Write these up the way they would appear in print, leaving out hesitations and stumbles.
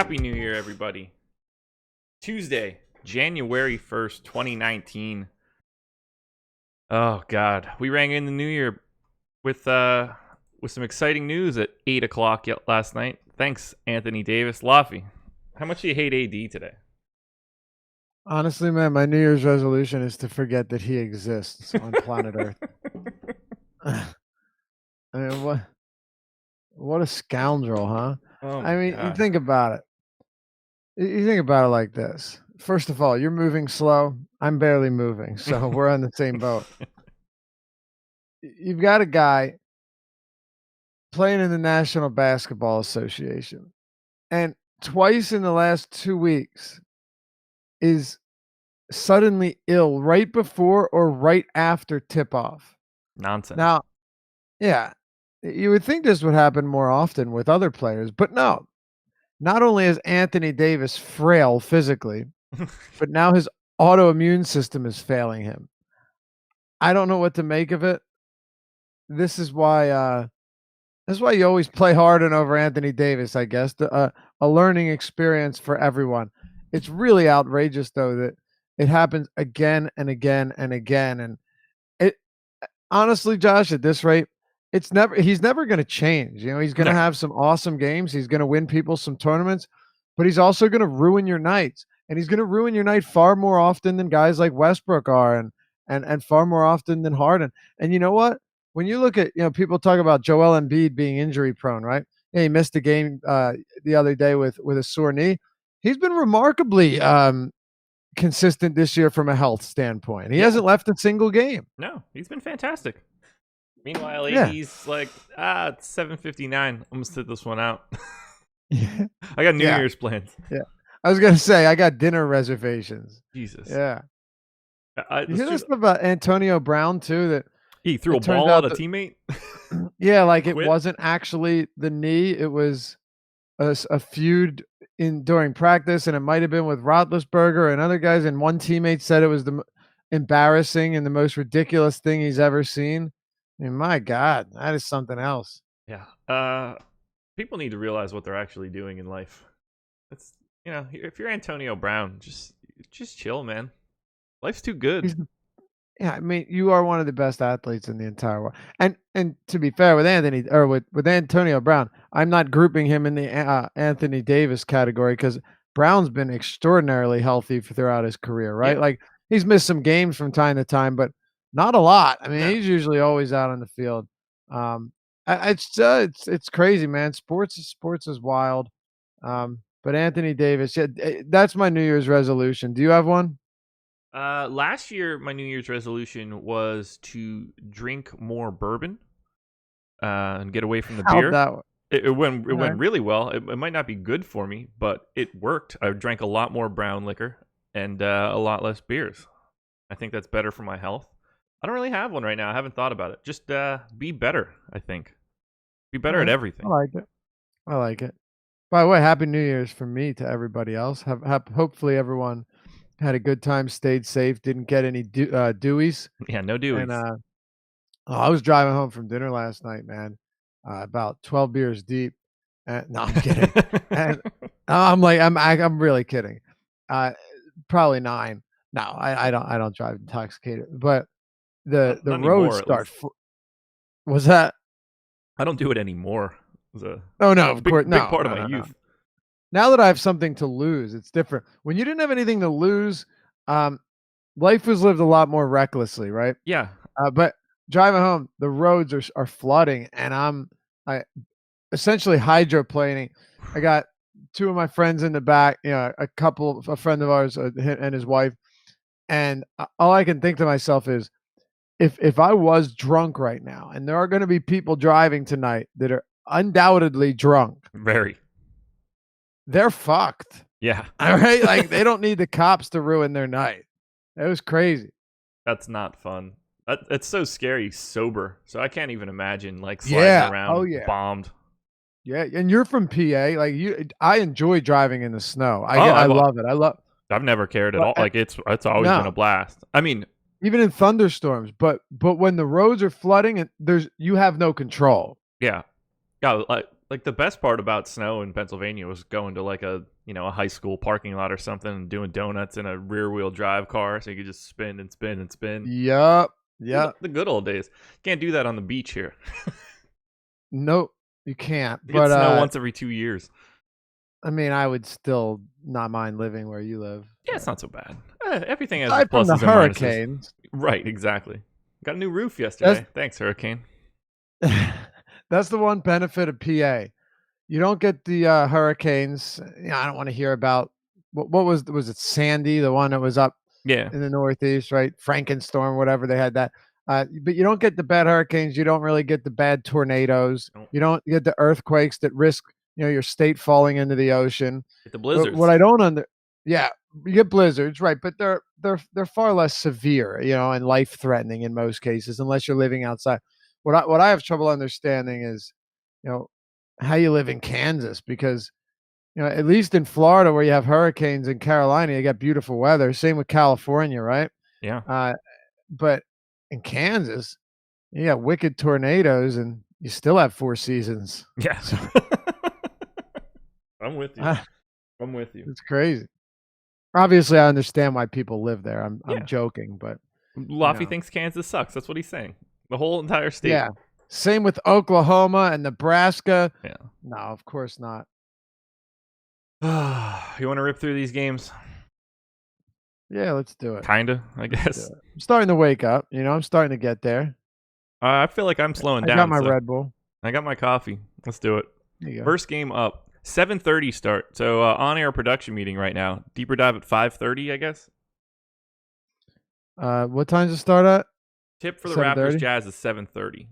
Happy New Year, everybody. Tuesday, January 1st, 2019. Oh, God. We rang in the new year with some exciting news at 8 o'clock last night. Thanks, Anthony Davis. Laffy, how much do you hate AD today? Honestly, man, my New Year's resolution is to forget that he exists on planet Earth. I mean, what a scoundrel, huh? Oh I mean, God. you think about it. You think about it like this. First of all, you're moving slow. I'm barely moving, so we're on the same boat. You've got a guy playing in the National Basketball Association, and twice in the last 2 weeks is suddenly ill right before or right after tip-off. Nonsense. Now, yeah, you would think this would happen more often with other players, but no. Not only is Anthony Davis frail physically, but now his autoimmune system is failing him. I don't know what to make of it. This is why you always play Harden over Anthony Davis, I guess. A learning experience for everyone. It's really outrageous, though, that it happens again and again and again. And it honestly, Josh, at this rate, he's never going to change. You know, he's going to have some awesome games. He's going to win people some tournaments, but he's also going to ruin your nights. And he's going to ruin your night far more often than guys like Westbrook are and far more often than Harden. And you know what? When you look at, people talk about Joel Embiid being injury prone, right? Yeah, he missed a game the other day with a sore knee. He's been remarkably consistent this year from a health standpoint. He hasn't left a single game. No, he's been fantastic. Meanwhile, AD's like, it's 7:59. I'm going to sit this one out. I got New Year's plans. Yeah. I was going to say, I got dinner reservations. Jesus. Yeah. You hear this about Antonio Brown, too? That he threw a ball at a teammate? Yeah, like it wasn't actually the knee. It was a feud during practice, and it might have been with Roethlisberger and other guys, and one teammate said it was the embarrassing and the most ridiculous thing he's ever seen. I mean, my God, that is something else. Yeah. People need to realize what they're actually doing in life. It's, if you're Antonio Brown, just chill, man. Life's too good. I mean, you are one of the best athletes in the entire world. And to be fair with with Antonio Brown, I'm not grouping him in the Anthony Davis category because Brown's been extraordinarily healthy throughout his career, right? Yeah. Like he's missed some games from time to time, but not a lot. I mean, he's usually always out on the field. It's crazy, man. Sports is wild. But Anthony Davis, that's my New Year's resolution. Do you have one? Last year, my New Year's resolution was to drink more bourbon and get away from the beer. It went really well. It might not be good for me, but it worked. I drank a lot more brown liquor and a lot less beers. I think that's better for my health. I don't really have one right now. I haven't thought about it. Just be better, I think. Be better at everything. I like it. By the way, Happy New Year's from me to everybody else. Hopefully everyone had a good time, stayed safe, didn't get any dewies. Yeah, no dewies. And I was driving home from dinner last night, man, about 12 beers deep. No, I'm kidding. And I'm really kidding. Probably 9. No, I don't drive intoxicated, but the roads start. Was that? I don't do it anymore. It was of course, big part of my youth. Now that I have something to lose, it's different. When you didn't have anything to lose, life was lived a lot more recklessly, right? Yeah. But driving home, the roads are flooding, and I essentially hydroplaning. I got 2 of my friends in the back, a friend of ours and his wife, and all I can think to myself is, if I was drunk right now, and there are going to be people driving tonight that are undoubtedly drunk, they're fucked. Yeah. All right. Like they don't need the cops to ruin their night. It was crazy. That's not fun. It's so scary sober. So I can't even imagine sliding around bombed. Yeah. And you're from PA. I enjoy driving in the snow. I love it. I've never cared at all. It's always been a blast. I mean, even in thunderstorms, but when the roads are flooding and you have no control. Yeah. Yeah. Like the best part about snow in Pennsylvania was going to like a high school parking lot or something and doing donuts in a rear wheel drive car, so you could just spin and spin and spin. Yep. The good old days. Can't do that on the beach here. Nope, you can't. You get snow once every 2 years. I mean, I would still not mind living where you live. Yeah, it's not so bad. Everything has aside pluses from the and hurricanes. Minuses. Right, exactly. Got a new roof yesterday. Thanks, hurricane. That's the one benefit of PA. You don't get the hurricanes. I don't want to hear about what was it Sandy, the one that was up in the Northeast, right? Frankenstorm, whatever they had that. But you don't get the bad hurricanes. You don't really get the bad tornadoes. You don't get the earthquakes that risk your state falling into the ocean. Get the blizzards. What I don't you get blizzards, right? But they're far less severe, and life threatening in most cases, unless you're living outside. What I have trouble understanding is, how you live in Kansas, because at least in Florida where you have hurricanes, in Carolina you got beautiful weather. Same with California, right? Yeah. But in Kansas, you got wicked tornadoes, and you still have 4 seasons. Yeah. I'm with you. I'm with you. It's crazy. Obviously, I understand why people live there. I'm joking, but Laffy thinks Kansas sucks. That's what he's saying. The whole entire state. Yeah. Same with Oklahoma and Nebraska. Yeah. No, of course not. You want to rip through these games? Yeah, let's do it. Kinda, I guess. I'm starting to wake up. I'm starting to get there. I feel like I'm slowing down. I got my Red Bull. I got my coffee. Let's do it. There you go. First game up. 7:30 start. So on-air production meeting right now. Deeper dive at 5:30, I guess. What time does it start at? Tip for the Raptors Jazz is 7:30.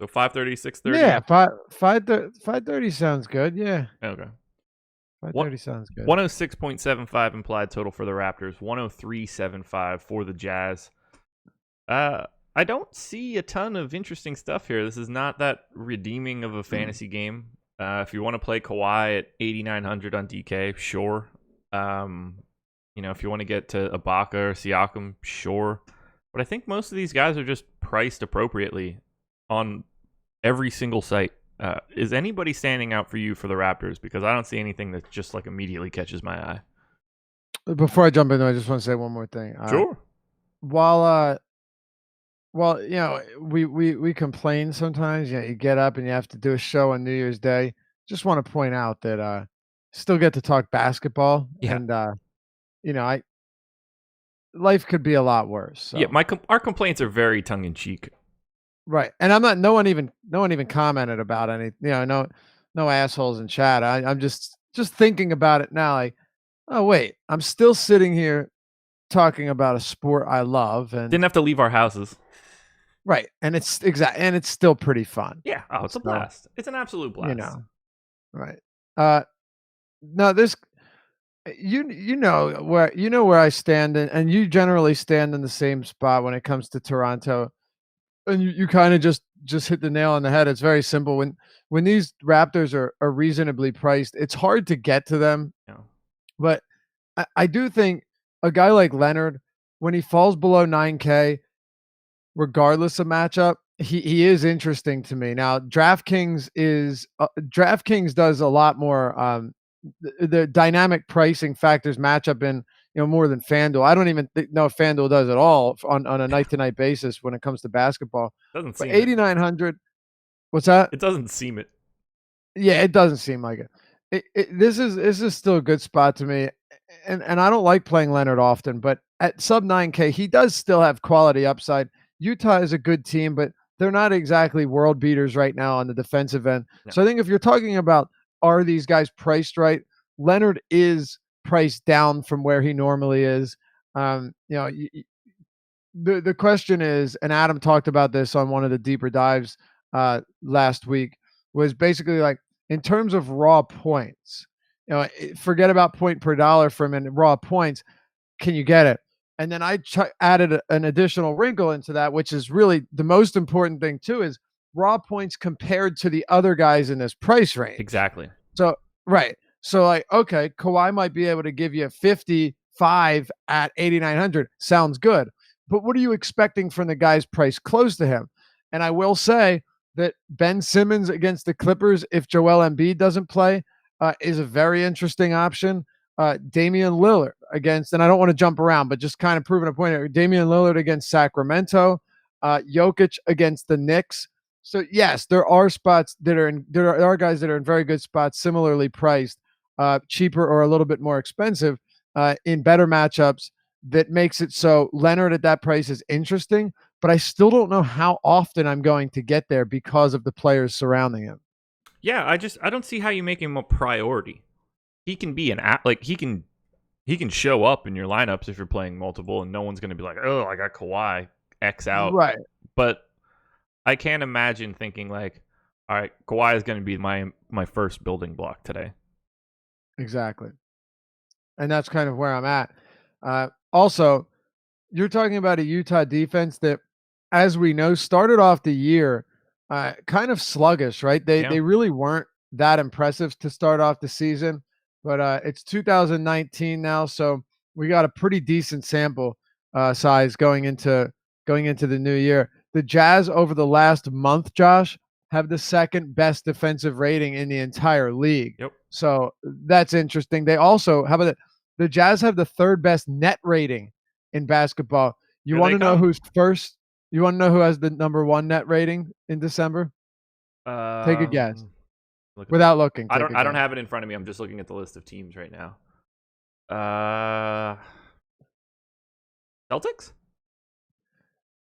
So 5:30, 6:30. Yeah, 5:30 sounds good. Yeah. Okay. 5:30 sounds good. 106.75 implied total for the Raptors. 103.75 for the Jazz. I don't see a ton of interesting stuff here. This is not that redeeming of a fantasy game. If you want to play Kawhi at 8,900 on DK, sure. If you want to get to Ibaka or Siakam, sure. But I think most of these guys are just priced appropriately on every single site. Is anybody standing out for you for the Raptors? Because I don't see anything that just like immediately catches my eye. Before I jump in, I just want to say one more thing. Sure. We complain sometimes. You get up and you have to do a show on New Year's Day. Just want to point out that still get to talk basketball, and life could be a lot worse. So. Yeah, our complaints are very tongue in cheek. Right, and I'm not. No one even commented about any. No assholes in chat. I'm just thinking about it now. Like, oh wait, I'm still sitting here talking about a sport I love, and didn't have to leave our houses. Right, and it's still pretty fun. Yeah, it's a blast. It's an absolute blast. Right. No, this. Where I stand, and you generally stand in the same spot when it comes to Toronto. And you kind of just hit the nail on the head. It's very simple. When these Raptors are reasonably priced, it's hard to get to them. Yeah. But I do think a guy like Leonard, when he falls below 9K, regardless of matchup, he is interesting to me. Now, DraftKings does a lot more. The dynamic pricing factors matchup in more than FanDuel. I don't even know if FanDuel does it all on a night-to-night basis when it comes to basketball. Doesn't seem 8,900. What's that? It doesn't seem it. Yeah, it doesn't seem like it. This is still a good spot to me, and I don't like playing Leonard often, but at sub 9K, he does still have quality upside. Utah is a good team, but they're not exactly world beaters right now on the defensive end. No. So I think if you're talking about are these guys priced right, Leonard is priced down from where he normally is. The question is, and Adam talked about this on one of the deeper dives last week, was basically like in terms of raw points, forget about point per dollar from in raw points. Can you get it? And then I added an additional wrinkle into that, which is really the most important thing too, is raw points compared to the other guys in this price range. Exactly. So, right. So like, okay, Kawhi might be able to give you 55 at 8,900. Sounds good. But what are you expecting from the guys priced close to him? And I will say that Ben Simmons against the Clippers, if Joel Embiid doesn't play, is a very interesting option. Damian Lillard against, and I don't want to jump around, but just kind of proving a point here. Damian Lillard against Sacramento, Jokic against the Knicks. So yes, there are spots that there are guys that are in very good spots, similarly priced, cheaper or a little bit more expensive, in better matchups. That makes it so Leonard at that price is interesting, but I still don't know how often I'm going to get there because of the players surrounding him. Yeah, I don't see how you make him a priority. He can be he can show up in your lineups if you're playing multiple, and no one's going to be like, oh, I got Kawhi X out. Right. But I can't imagine thinking like, all right, Kawhi is going to be my first building block today. Exactly. And that's kind of where I'm at. Also, you're talking about a Utah defense that, as we know, started off the year kind of sluggish, right? They really weren't that impressive to start off the season, but it's 2019 now, so we got a pretty decent sample size going into the new year. The Jazz over the last month, Josh, have the second best defensive rating in the entire league. Yep. So that's interesting. They also, how about it? The Jazz have the third best net rating in basketball. You want to know who's first? You want to know who has the number one net rating in December? Take a guess. Without looking. I don't have it in front of me. I'm just looking at the list of teams right now. Celtics?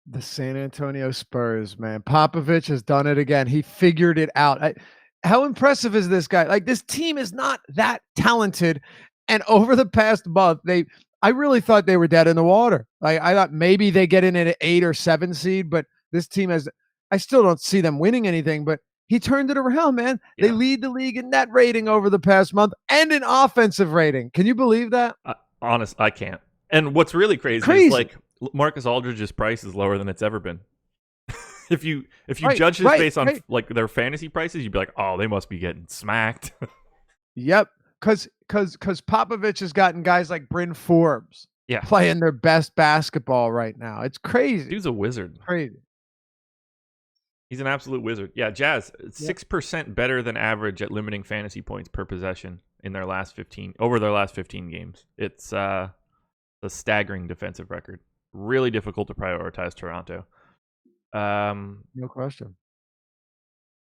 The San Antonio Spurs, man. Popovich has done it again. He figured it out. How impressive is this guy? Like, this team is not that talented. And over the past month, I really thought they were dead in the water. Like, I thought maybe they get in at an 8 or 7 seed, but this team I still don't see them winning anything, but he turned it around, man. Yeah. They lead the league in net rating over the past month and in offensive rating. Can you believe that? Honest, I can't. And what's really crazy is like Marcus Aldridge's price is lower than it's ever been. if you judge this based on like their fantasy prices, you'd be like, oh, they must be getting smacked. Yep. Because Popovich has gotten guys like Bryn Forbes playing their best basketball right now. It's crazy. Dude's a wizard. Crazy. He's an absolute wizard. Yeah, Jazz, 6% better than average at limiting fantasy points per possession in their last 15 games. It's a staggering defensive record. Really difficult to prioritize Toronto. No question.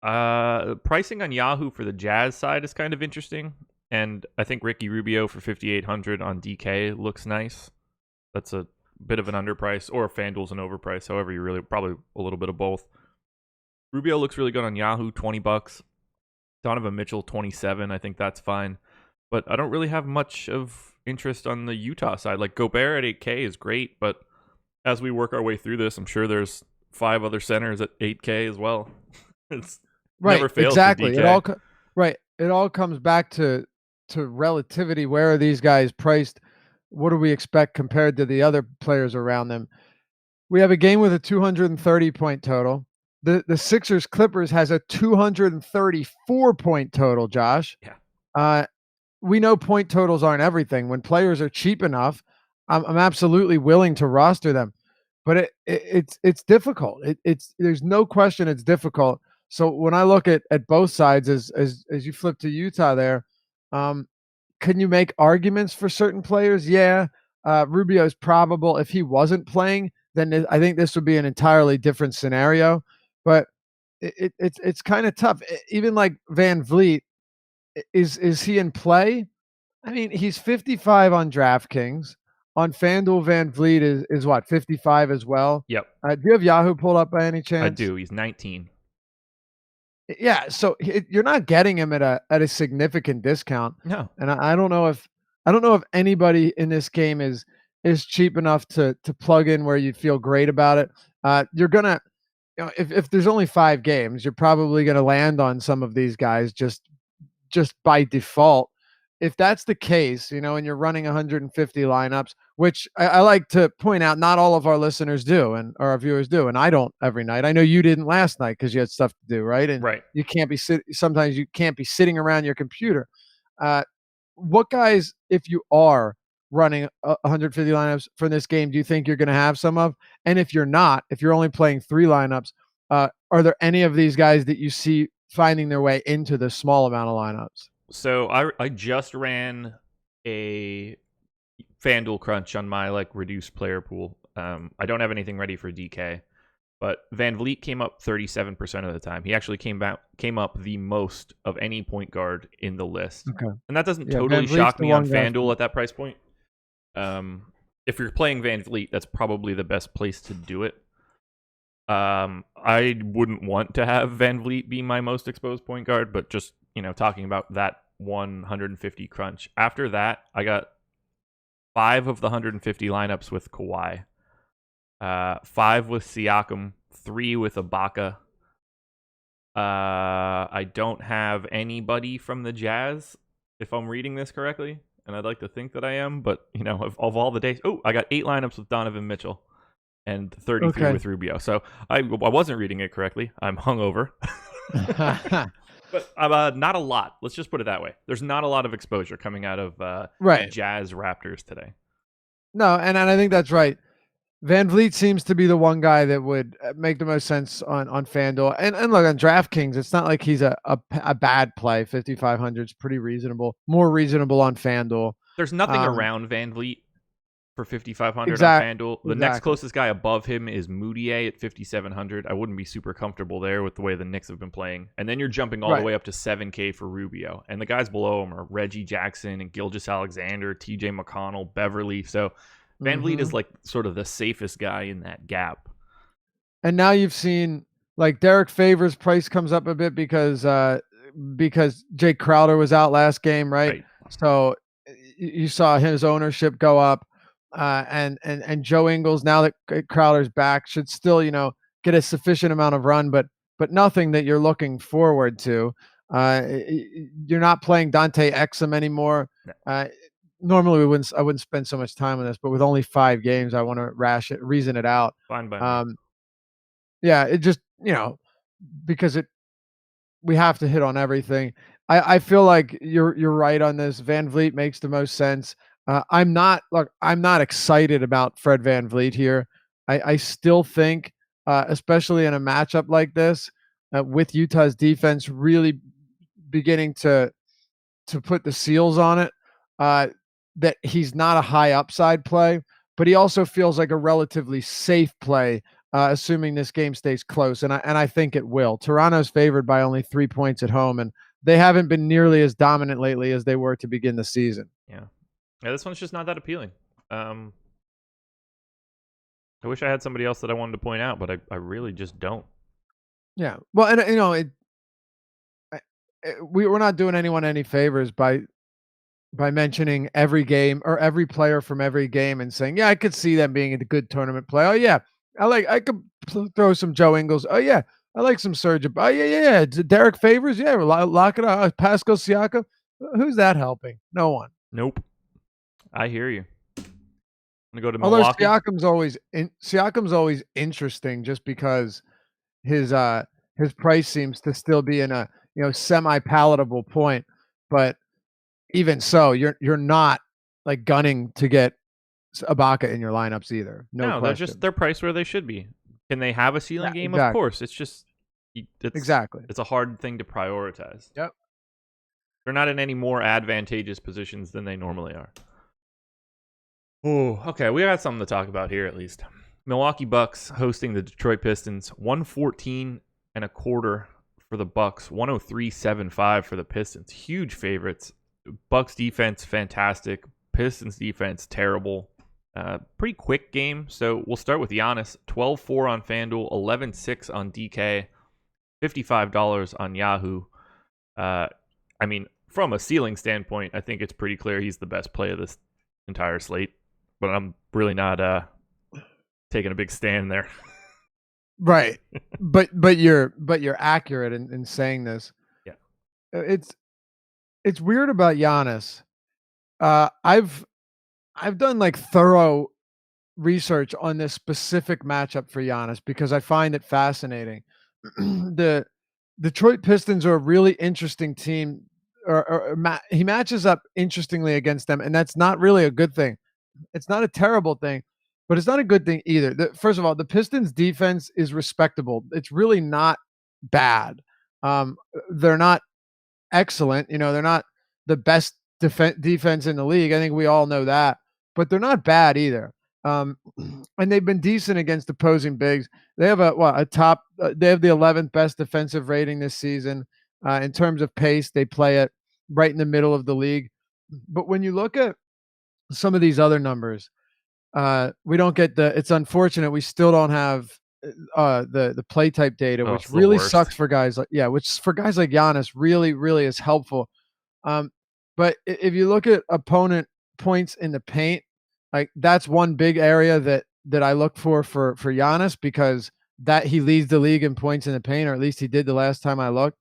Pricing on Yahoo for the Jazz side is kind of interesting. And I think Ricky Rubio for 5,800 on DK looks nice. That's a bit of an underprice, or FanDuel's an overprice. However, you really probably a little bit of both. Rubio looks really good on Yahoo, $20. Donovan Mitchell, 27. I think that's fine. But I don't really have much of interest on the Utah side. Like Gobert at 8K is great, but as we work our way through this, I'm sure there's 5 other centers at 8K as well. It's never fails. Exactly. It all comes back to relativity. Where are these guys priced? What do we expect compared to the other players around them? We have a game with a 230-point total. The Sixers Clippers has a 234-point total, Josh. Yeah. We know point totals aren't everything. When players are cheap enough, I'm absolutely willing to roster them. But it's difficult. There's no question it's difficult. So when I look at both sides, as you flip to Utah there, can you make arguments for certain players? Yeah. Rubio's probable. If he wasn't playing, then I think this would be an entirely different scenario. But it's kind of tough. Even like VanVleet, is he in play? I mean, he's 55 on DraftKings. On FanDuel, VanVleet is what, 55 as well? Yep. Do you have Yahoo pulled up by any chance? I do. He's 19. Yeah, so you're not getting him at a significant discount. No. And I don't know if anybody in this game is cheap enough to plug in where you'd feel great about it. You're gonna, if there's only 5 games, you're probably gonna land on some of these guys just by default. If that's the case, and you're running 150 lineups, which I like to point out, not all of our listeners do, and or our viewers do, and I don't every night. I know you didn't last night because you had stuff to do, right? And right. You can't be sometimes you can't be sitting around your computer. What guys, if you are running 150 lineups for this game, do you think you're going to have some of? And if you're not, if you're only playing 3 lineups, Are there any of these guys that you see finding their way into the small amount of lineups? So I just ran a FanDuel crunch on my reduced player pool. I don't have anything ready for DK, but VanVleet came up 37% of the time. He actually came up the most of any point guard in the list. Okay. And that doesn't totally shock me on FanDuel at that price point. If you're playing VanVleet, that's probably the best place to do it. I wouldn't want to have VanVleet be my most exposed point guard, but just, talking about that 150 crunch. After that, I got 5 of the 150 lineups with Kawhi, 5 with Siakam, 3 with Ibaka. I don't have anybody from the Jazz, if I'm reading this correctly, and I'd like to think that I am, but, of all the days, I got 8 lineups with Donovan Mitchell and 33 with Rubio. So I wasn't reading it correctly. I'm hungover. But not a lot. Let's just put it that way. There's not a lot of exposure coming out of Jazz Raptors today. No, and I think that's right. VanVleet seems to be the one guy that would make the most sense on FanDuel. And look, on DraftKings, it's not like he's a bad play. 5,500 is pretty reasonable. More reasonable on FanDuel. There's nothing around VanVleet for 5,500 on FanDuel. The next closest guy above him is Mudiay at 5,700. I wouldn't be super comfortable there with the way the Knicks have been playing. And then you're jumping all the way up to 7K for Rubio. And the guys below him are Reggie Jackson and Gilgeous-Alexander, TJ McConnell, Beverly. So VanVleet is sort of the safest guy in that gap. And now you've seen Derrick Favors' price comes up a bit because Jake Crowder was out last game, right? So you saw his ownership go up. And Joe Ingles, now that Crowder's back, should still, get a sufficient amount of run, but nothing that you're looking forward to. You're not playing Dante Exum anymore. Normally I wouldn't spend so much time on this, but with only 5 games, I want to reason it out. Fine by me. Yeah, it just, because we have to hit on everything. I feel like you're right on this. VanVleet makes the most sense. I'm not excited about Fred VanVleet here. I still think, especially in a matchup like this, with Utah's defense really beginning to put the seals on it, that he's not a high upside play, but he also feels like a relatively safe play, assuming this game stays close, and I think it will. Toronto's favored by only 3 points at home, and they haven't been nearly as dominant lately as they were to begin the season. Yeah, this one's just not that appealing. I wish I had somebody else that I wanted to point out, but I really just don't. Yeah, well, and we're not doing anyone any favors by mentioning every game or every player from every game and saying, yeah, I could see them being a good tournament play. Oh yeah, I could throw some Joe Ingles. Oh yeah, I like some Serge. Oh yeah. Derrick Favors. Yeah, lock it up. Pascal Siakam. Who's that helping? No one. Nope. I hear you. I'm gonna go to Milwaukee. Although Siakam's always interesting, just because his price seems to still be in a semi-palatable point. But even so, you're not gunning to get Ibaka in your lineups either. No, they're priced where they should be. Can they have a ceiling game? Exactly. Of course. It's just it's a hard thing to prioritize. Yep. They're not in any more advantageous positions than they normally are. Oh, okay. We got something to talk about here at least. Milwaukee Bucks hosting the Detroit Pistons. 114.25 for the Bucks. 103.75 for the Pistons. Huge favorites. Bucks defense fantastic. Pistons defense terrible. Pretty quick game. So we'll start with Giannis. 12-4 on FanDuel. 11-6 on DK. $55 on Yahoo. I mean, from a ceiling standpoint, I think it's pretty clear he's the best play of this entire slate. But I'm really not taking a big stand there. Right. but you're accurate in saying this. Yeah. It's weird about Giannis. I've done thorough research on this specific matchup for Giannis because I find it fascinating. The Detroit Pistons are a really interesting team. He matches up interestingly against them, and that's not really a good thing. It's not a terrible thing. but it's not a good thing either. First of all, the Pistons defense is respectable. It's really not bad. They're not excellent. They're not the best defense in the league. I think we all know that, but they're not bad either. And they've been decent against opposing bigs. They have a top. They have the 11th best defensive rating this season. In terms of pace, they play it right in the middle of the league. But when you look at some of these other numbers, we don't get it's unfortunate we still don't have the play type data, which really sucks for guys like Giannis really, really is helpful. But if you look at opponent points in the paint, like that's one big area that I look for Giannis, because that he leads the league in points in the paint, or at least he did the last time I looked.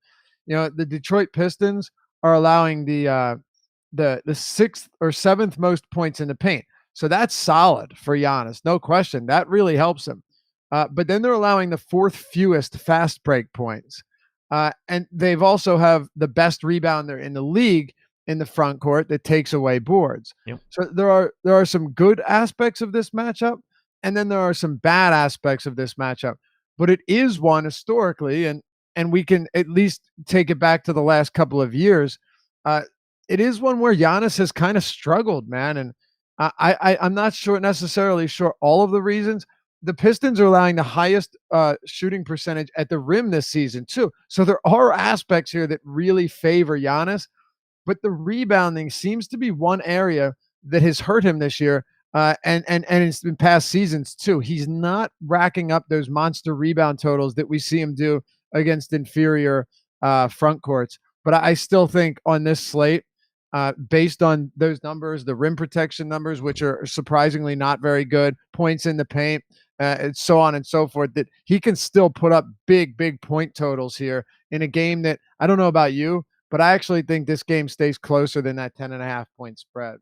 The Detroit Pistons are allowing the 6th or 7th most points in the paint. So that's solid for Giannis, no question. That really helps him. But then they're allowing the 4th fewest fast break points. And they've also have the best rebounder in the league in the front court that takes away boards. Yep. So there are some good aspects of this matchup, and then there are some bad aspects of this matchup. But it is one historically, and we can at least take it back to the last couple of years. It is one where Giannis has kind of struggled, man. And I'm not necessarily sure all of the reasons. The Pistons are allowing the highest shooting percentage at the rim this season too. So there are aspects here that really favor Giannis, but the rebounding seems to be one area that has hurt him this year. And it's been past seasons too. He's not racking up those monster rebound totals that we see him do against inferior front courts. But I still think on this slate, based on those numbers, the rim protection numbers, which are surprisingly not very good, points in the paint, and so on and so forth, that he can still put up big point totals here in a game that, I don't know about you, but I actually think this game stays closer than that 10.5 point spread.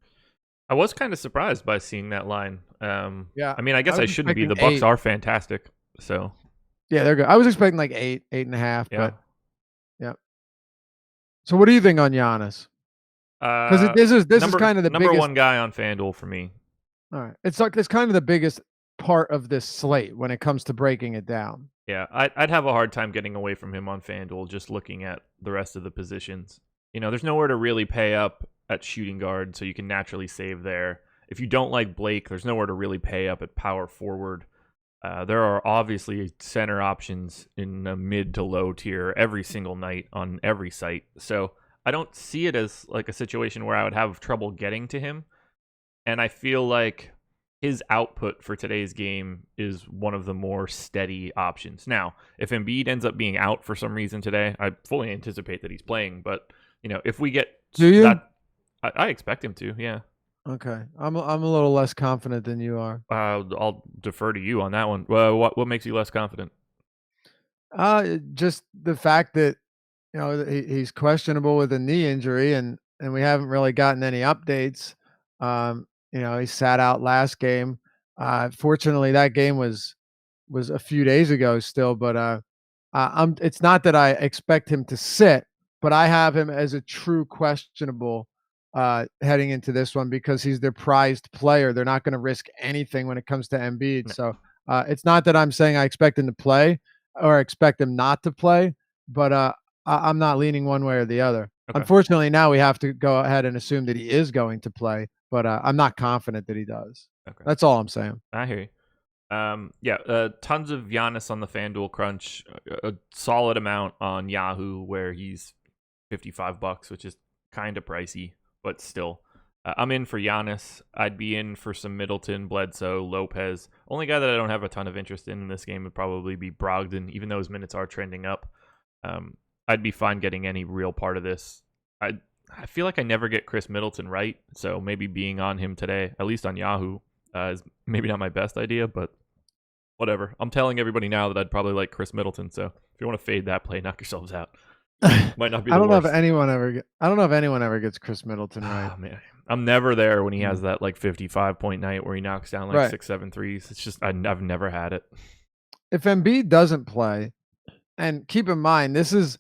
I was kind of surprised by seeing that line. Yeah. I mean, I guess I shouldn't be. The Bucks are fantastic. So yeah, they're good. I was expecting like 8.5, yeah. But yeah. So what do you think on Giannis? Because this is kind of the number biggest, one guy on FanDuel for me. All right, it's kind of the biggest part of this slate when it comes to breaking it down. Yeah, I'd have a hard time getting away from him on FanDuel just looking at the rest of the positions. There's nowhere to really pay up at shooting guard, so you can naturally save there. If you don't like Blake, there's nowhere to really pay up at power forward. There are obviously center options in the mid to low tier every single night on every site. So I don't see it as like a situation where I would have trouble getting to him. And I feel like his output for today's game is one of the more steady options. Now, if Embiid ends up being out for some reason today, I fully anticipate that he's playing. But, if we get that, I expect him to, yeah. Okay. I'm a little less confident than you are. I'll defer to you on that one. What makes you less confident? Just the fact that, he's questionable with a knee injury, and we haven't really gotten any updates. He sat out last game. Fortunately, that game was a few days ago still, but it's not that I expect him to sit, but I have him as a true questionable heading into this one because he's their prized player. They're not going to risk anything when it comes to Embiid. No. So it's not that I'm saying I expect him to play or expect him not to play, but I'm not leaning one way or the other. Okay. Unfortunately, now we have to go ahead and assume that he is going to play, but I'm not confident that he does. Okay. That's all I'm saying. I hear you. Tons of Giannis on the FanDuel Crunch, a solid amount on Yahoo where he's $55, which is kind of pricey, but still. I'm in for Giannis. I'd be in for some Middleton, Bledsoe, Lopez. Only guy that I don't have a ton of interest in this game would probably be Brogdon, even though his minutes are trending up. I'd be fine getting any real part of this. I feel like I never get Khris Middleton right, so maybe being on him today, at least on Yahoo, is maybe not my best idea, but whatever. I'm telling everybody now that I'd probably like Khris Middleton, so if you want to fade that play, knock yourselves out. Might not be the I don't worst. know if anyone ever gets Khris Middleton right. Oh, man. I'm never there when he has that like 55-point night where he knocks down like 6-7 threes. It's just I've never had it. If Embiid doesn't play, and keep in mind this is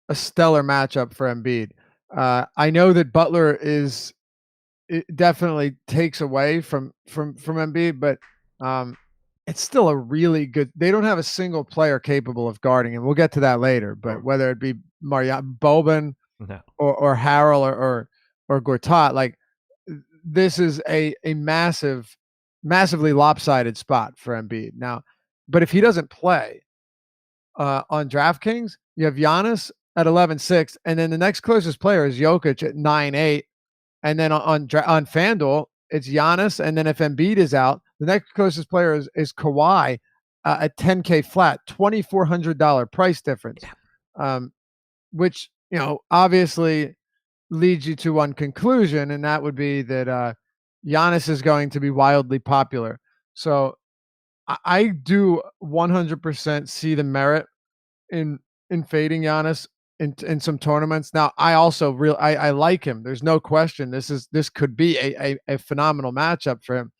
a stellar matchup for Embiid. I know that Butler it definitely takes away from Embiid, but It's still a really good. They don't have a single player capable of guarding him. We'll get to that later. But whether it be Boban or Harrell or Gortat, like this is a massively lopsided spot for Embiid now. But if he doesn't play on DraftKings, you have Giannis at 11-6, and then the next closest player is Jokic at 9-8, and then on FanDuel it's Giannis, and then if Embiid is out, the next closest player is Kawhi at 10K flat, $2,400 price difference, which obviously leads you to one conclusion, and that would be that Giannis is going to be wildly popular. So I do 100% see the merit in fading Giannis in some tournaments. Now, I also I like him. There's no question. This could be a phenomenal matchup for him.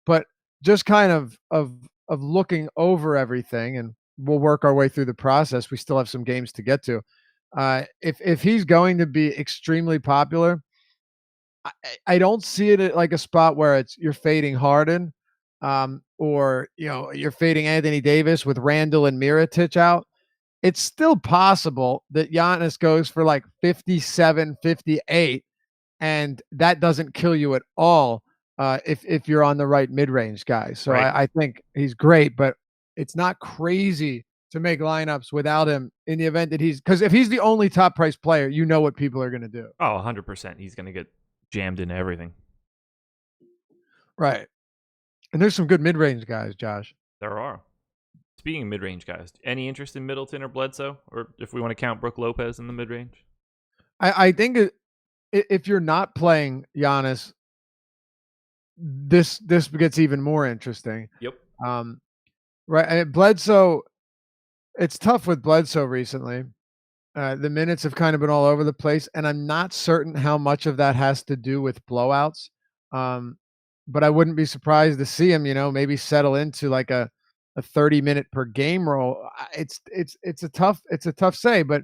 But just kind of looking over everything, and we'll work our way through the process. We still have some games to get to. If he's going to be extremely popular, I don't see it like a spot where you're fading Harden, or you're fading Anthony Davis with Randall and Mirotic out. It's still possible that Giannis goes for like 57, 58, and that doesn't kill you at all if you're on the right mid-range guy. So right. I think he's great, but it's not crazy to make lineups without him in the event that because if he's the only top price player, you know what people are going to do. Oh, 100%. He's going to get jammed into everything. Right. And there's some good mid-range guys, Josh. There are. Speaking of mid-range guys, any interest in Middleton or Bledsoe? Or if we want to count Brook Lopez in the mid-range? I think if you're not playing Giannis, this gets even more interesting. Yep. Right. Bledsoe, it's tough with Bledsoe recently. The minutes have kind of been all over the place, and I'm not certain how much of that has to do with blowouts. But I wouldn't be surprised to see him, maybe settle into like a 30-minute per game role. It's a tough say, but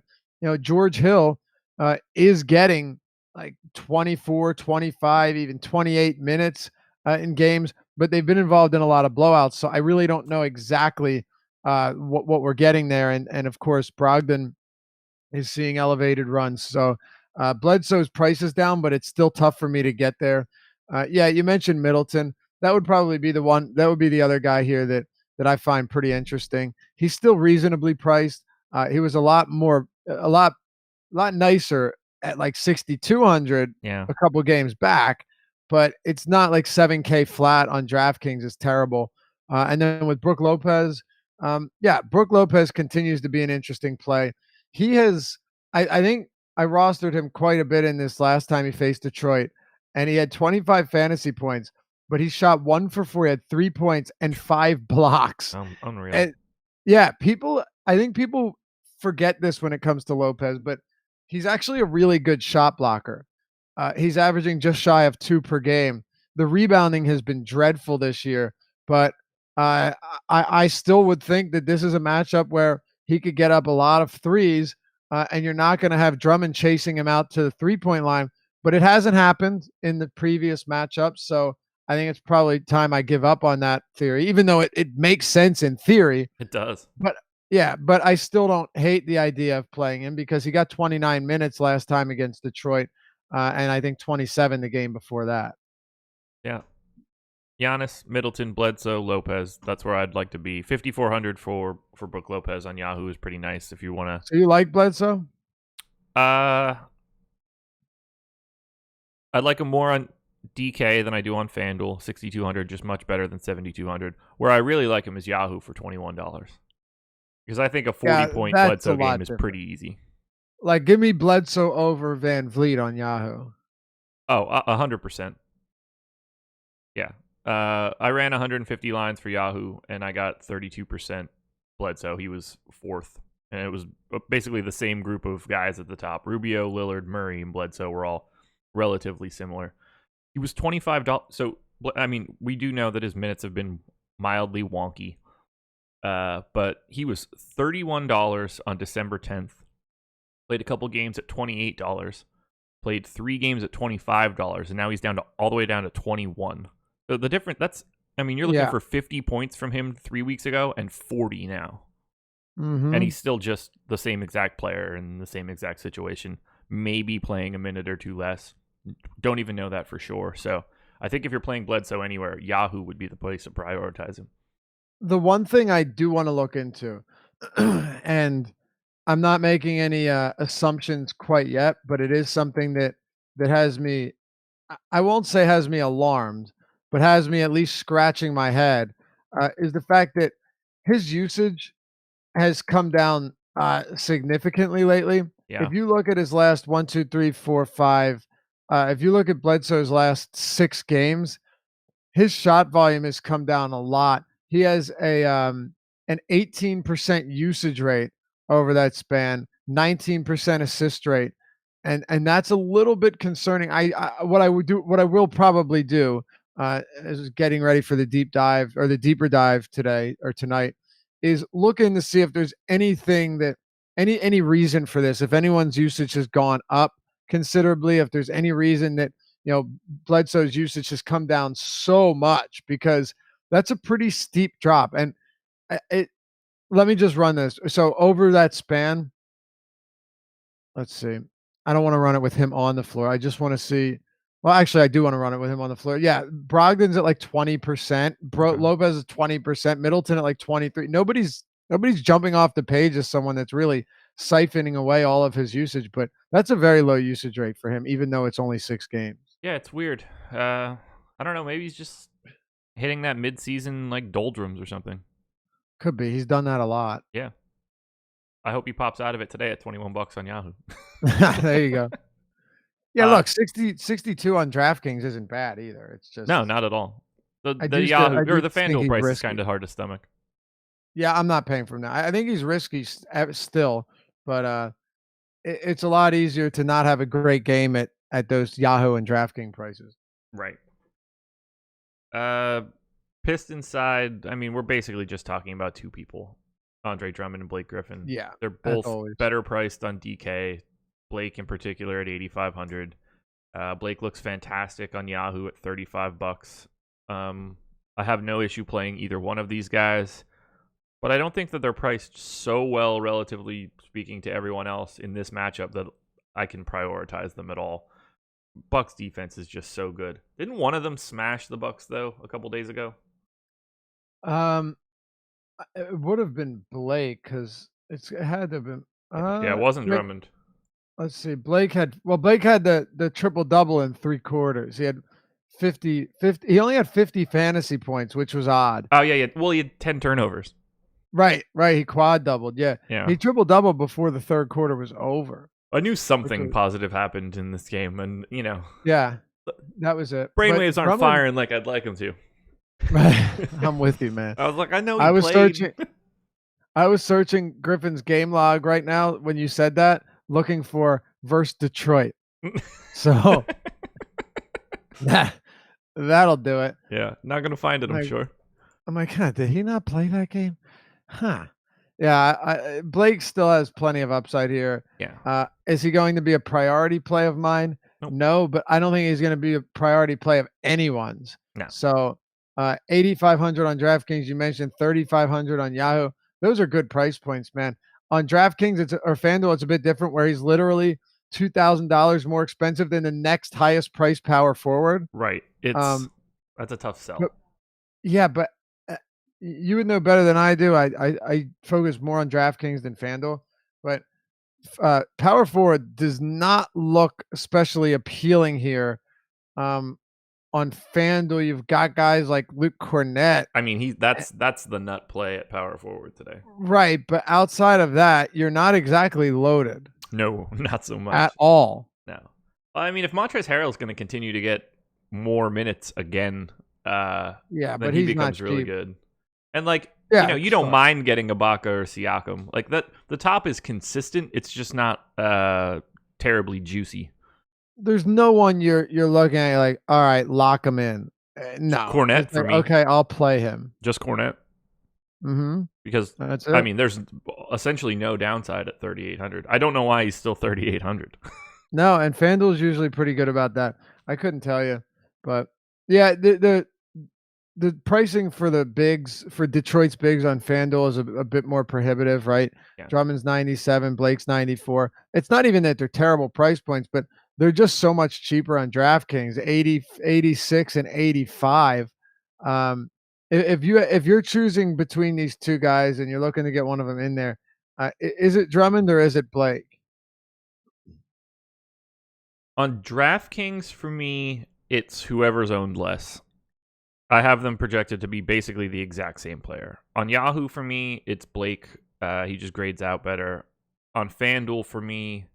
George Hill is getting like 24, 25, even 28 minutes in games, but they've been involved in a lot of blowouts. So I really don't know exactly what we're getting there. And of course, Brogdon is seeing elevated runs. So Bledsoe's price is down, but it's still tough for me to get there. Yeah, you mentioned Middleton. That would probably be the one. That would be the other guy here that I find pretty interesting. He's still reasonably priced. He was a lot nicer at like 6,200 a couple games back, but it's not like 7K flat on DraftKings is terrible. And then with Brook Lopez, Brook Lopez continues to be an interesting play. He has, I think I rostered him quite a bit in this last time he faced Detroit, and he had 25 fantasy points. But he shot 1 for 4. He had 3 points and 5 blocks. Unreal. And I think people forget this when it comes to Lopez, but he's actually a really good shot blocker. He's averaging just shy of 2 per game. The rebounding has been dreadful this year, but I still would think that this is a matchup where he could get up a lot of threes, and you're not going to have Drummond chasing him out to the 3-point line. But it hasn't happened in the previous matchups, so I think it's probably time I give up on that theory, even though it makes sense in theory. It does. But I still don't hate the idea of playing him because he got 29 minutes last time against Detroit, and I think 27 the game before that. Yeah. Giannis, Middleton, Bledsoe, Lopez. That's where I'd like to be. 5,400 for Brook Lopez on Yahoo is pretty nice if you want to. So you like Bledsoe? I'd like him more on DK than I do on FanDuel. 6,200, just much better than 7,200. Where I really like him is Yahoo for $21. Because I think a 40-point Bledsoe game is pretty easy. Like, give me Bledsoe over VanVleet on Yahoo. Oh, 100%. Yeah. I ran 150 lines for Yahoo, and I got 32% Bledsoe. He was 4th. And it was basically the same group of guys at the top. Rubio, Lillard, Murray, and Bledsoe were all relatively similar. He was $25. So, I mean, we do know that his minutes have been mildly wonky. But he was $31 on December 10th. Played a couple games at $28. Played 3 games at $25. And now he's all the way down to $21. So the difference, I mean, you're looking for 50 points from him 3 weeks ago and 40 now. Mm-hmm. And he's still just the same exact player in the same exact situation, maybe playing a minute or two less. Don't even know that for sure. So I think if you're playing Bledsoe anywhere, Yahoo would be the place to prioritize him. The one thing I do want to look into, and I'm not making any assumptions quite yet, but it is something that has me, I won't say has me alarmed, but has me at least scratching my head, is the fact that his usage has come down significantly lately. Yeah. If you look at his last 1, 2, 3, 4, 5, if you look at Bledsoe's last 6 games, his shot volume has come down a lot. He has an 18% usage rate over that span, 19% assist rate, and that's a little bit concerning. What I will probably do is getting ready for the deep dive or the deeper dive today or tonight is looking to see if there's anything that any reason for this. If anyone's usage has gone up considerably, if there's any reason that Bledsoe's usage has come down so much, because that's a pretty steep drop. And let me just run this. So over that span, let's see. I don't want to run it with him on the floor. I just want to see. Well, actually, I do want to run it with him on the floor. Yeah, Brogdon's at like 20%. Lopez is 20%. Middleton at like 23%. Nobody's jumping off the page as someone that's really siphoning away all of his usage, but that's a very low usage rate for him, even though it's only 6 games. Yeah, it's weird. I don't know. Maybe he's just hitting that mid-season like doldrums or something. Could be. He's done that a lot. Yeah. I hope he pops out of it today at $21 on Yahoo. There you go. Yeah, look, 62 on DraftKings isn't bad either. It's just no, not at all. The Yahoo or the FanDuel price is kind of hard to stomach. Yeah, I'm not paying for him now. I think he's risky still, but it's a lot easier to not have a great game at those Yahoo and DraftKings prices. Right. Pistons side, I mean, we're basically just talking about 2 people, Andre Drummond and Blake Griffin. Yeah, they're both better priced on DK. Blake in particular at $8,500. Blake looks fantastic on Yahoo at $35. I have no issue playing either one of these guys, but I don't think that they're priced so well, relatively speaking, to everyone else in this matchup that I can prioritize them at all. Bucks defense is just so good. Didn't one of them smash the Bucks though a couple days ago? It would have been Blake because it had to have been. Yeah, it wasn't Drummond. Let's see. Blake had the triple double in 3 quarters. He had 50. He only had 50 fantasy points, which was odd. Oh yeah. Well, he had 10 turnovers. Right. He quad doubled. Yeah. He triple doubled before the 3rd quarter was over. I knew something positive happened in this game, and yeah, that was it. Brainwaves aren't firing like I'd like them to. I'm with you, man. I was like, I know. I was searching Griffin's game log right now when you said that, looking for versus Detroit. So that'll do it. Yeah, not gonna find it. I'm sure. I'm like, did he not play that game? Huh. Yeah, Blake still has plenty of upside here. Yeah. Is he going to be a priority play of mine? Nope. No, but I don't think he's going to be a priority play of anyone's. No. So 8,500 on DraftKings. You mentioned 3,500 on Yahoo. Those are good price points, man. On DraftKings or FanDuel, it's a bit different, where he's literally $2,000 more expensive than the next highest price power forward. Right. It's that's a tough sell. But you would know better than I do. I focus more on DraftKings than FanDuel, but power forward does not look especially appealing here. On FanDuel, you've got guys like Luke Kornet. I mean, that's the nut play at power forward today. Right, but outside of that, you're not exactly loaded. No, not so much. At all. No. I mean, if Montrezl Harrell is going to continue to get more minutes again, but he becomes really good. And you don't mind getting Ibaka or Siakam. Like that, the top is consistent. It's just not terribly juicy. There's no one you're looking at like, all right, lock him in. No, Kornet for me. Okay, I'll play him. Just Kornet. Mm-hmm. Because that's it. I mean, there's essentially no downside at 3,800. I don't know why he's still 3,800. No, and FanDuel's usually pretty good about that. I couldn't tell you, but yeah, the pricing for the bigs, for Detroit's bigs on FanDuel is a bit more prohibitive, right? Yeah. Drummond's 97, Blake's 94. It's not even that they're terrible price points, but they're just so much cheaper on DraftKings, 80, 86 and 85. If you're choosing between these two guys and you're looking to get one of them in there, is it Drummond or is it Blake? On DraftKings, for me, it's whoever's owned less. I have them projected to be basically the exact same player. On Yahoo, for me, it's Blake. He just grades out better. On FanDuel, for me,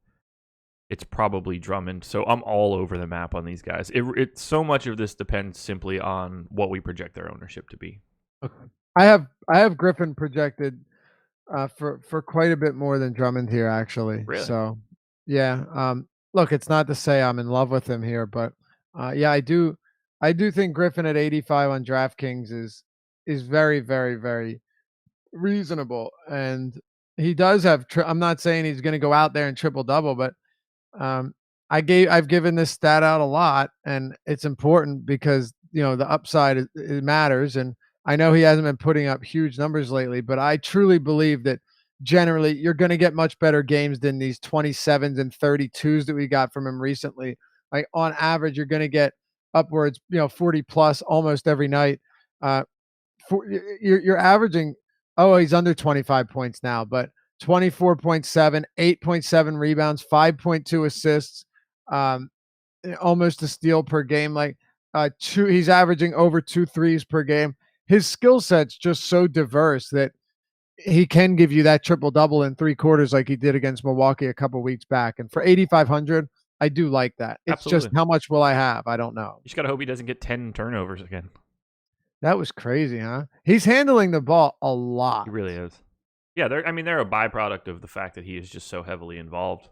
it's probably Drummond. So I'm all over the map on these guys. It's so much of this depends simply on what we project their ownership to be. Okay. I have Griffin projected for quite a bit more than Drummond here, actually. Really? So yeah. Look, it's not to say I'm in love with him here, but yeah, I do think Griffin at 85 on DraftKings is very, very, very reasonable. And he does have I'm not saying he's going to go out there and triple double, but I've given this stat out a lot, and it's important because the upside it matters. And I know he hasn't been putting up huge numbers lately, but I truly believe that generally you're going to get much better games than these 27s and 32s that we got from him recently. Like on average, you're going to get upwards, 40 plus almost every night. You're averaging, he's under 25 points now, but 24.7, 8.7 rebounds, 5.2 assists, almost a steal per game. Like he's averaging over 2 threes per game. His skill set's just so diverse that he can give you that triple double in 3 quarters like he did against Milwaukee a couple weeks back. And for 8,500, I do like that. It's Absolutely. just how much will I have? I don't know. You just gotta hope he doesn't get 10 turnovers again. That was crazy, huh? He's handling the ball a lot. He really is. Yeah, they're a byproduct of the fact that he is just so heavily involved.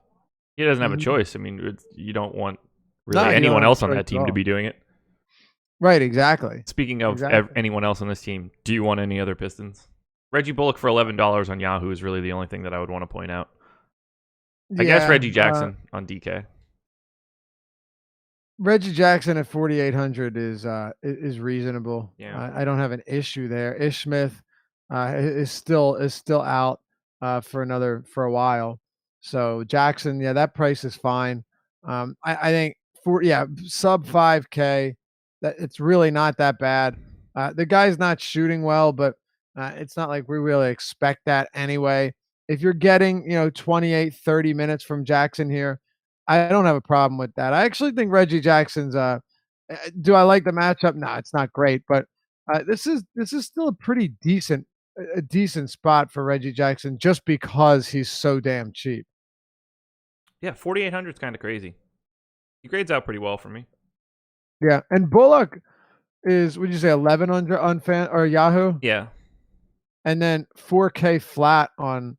He doesn't have a choice. I mean, you don't want really anyone else on that team to be doing it. Right, exactly. Speaking of anyone else on this team, do you want any other Pistons? Reggie Bullock for $11 on Yahoo is really the only thing that I would want to point out. I guess Reggie Jackson on DK. Reggie Jackson at 4,800 is reasonable. Yeah, I don't have an issue there. Ish Smith is still out for a while. So Jackson, yeah, that price is fine. I think sub 5K, that it's really not that bad. The guy's not shooting well, but it's not like we really expect that anyway. If you're getting 28, 30 minutes from Jackson here, I don't have a problem with that. I actually think Reggie Jackson's do I like the matchup? No, it's not great, but this is still a pretty decent spot for Reggie Jackson just because he's so damn cheap. Yeah, 4,800 is kind of crazy. He grades out pretty well for me. Yeah, and Bullock is, would you say 11 on Fan or Yahoo? Yeah, and then 4K flat on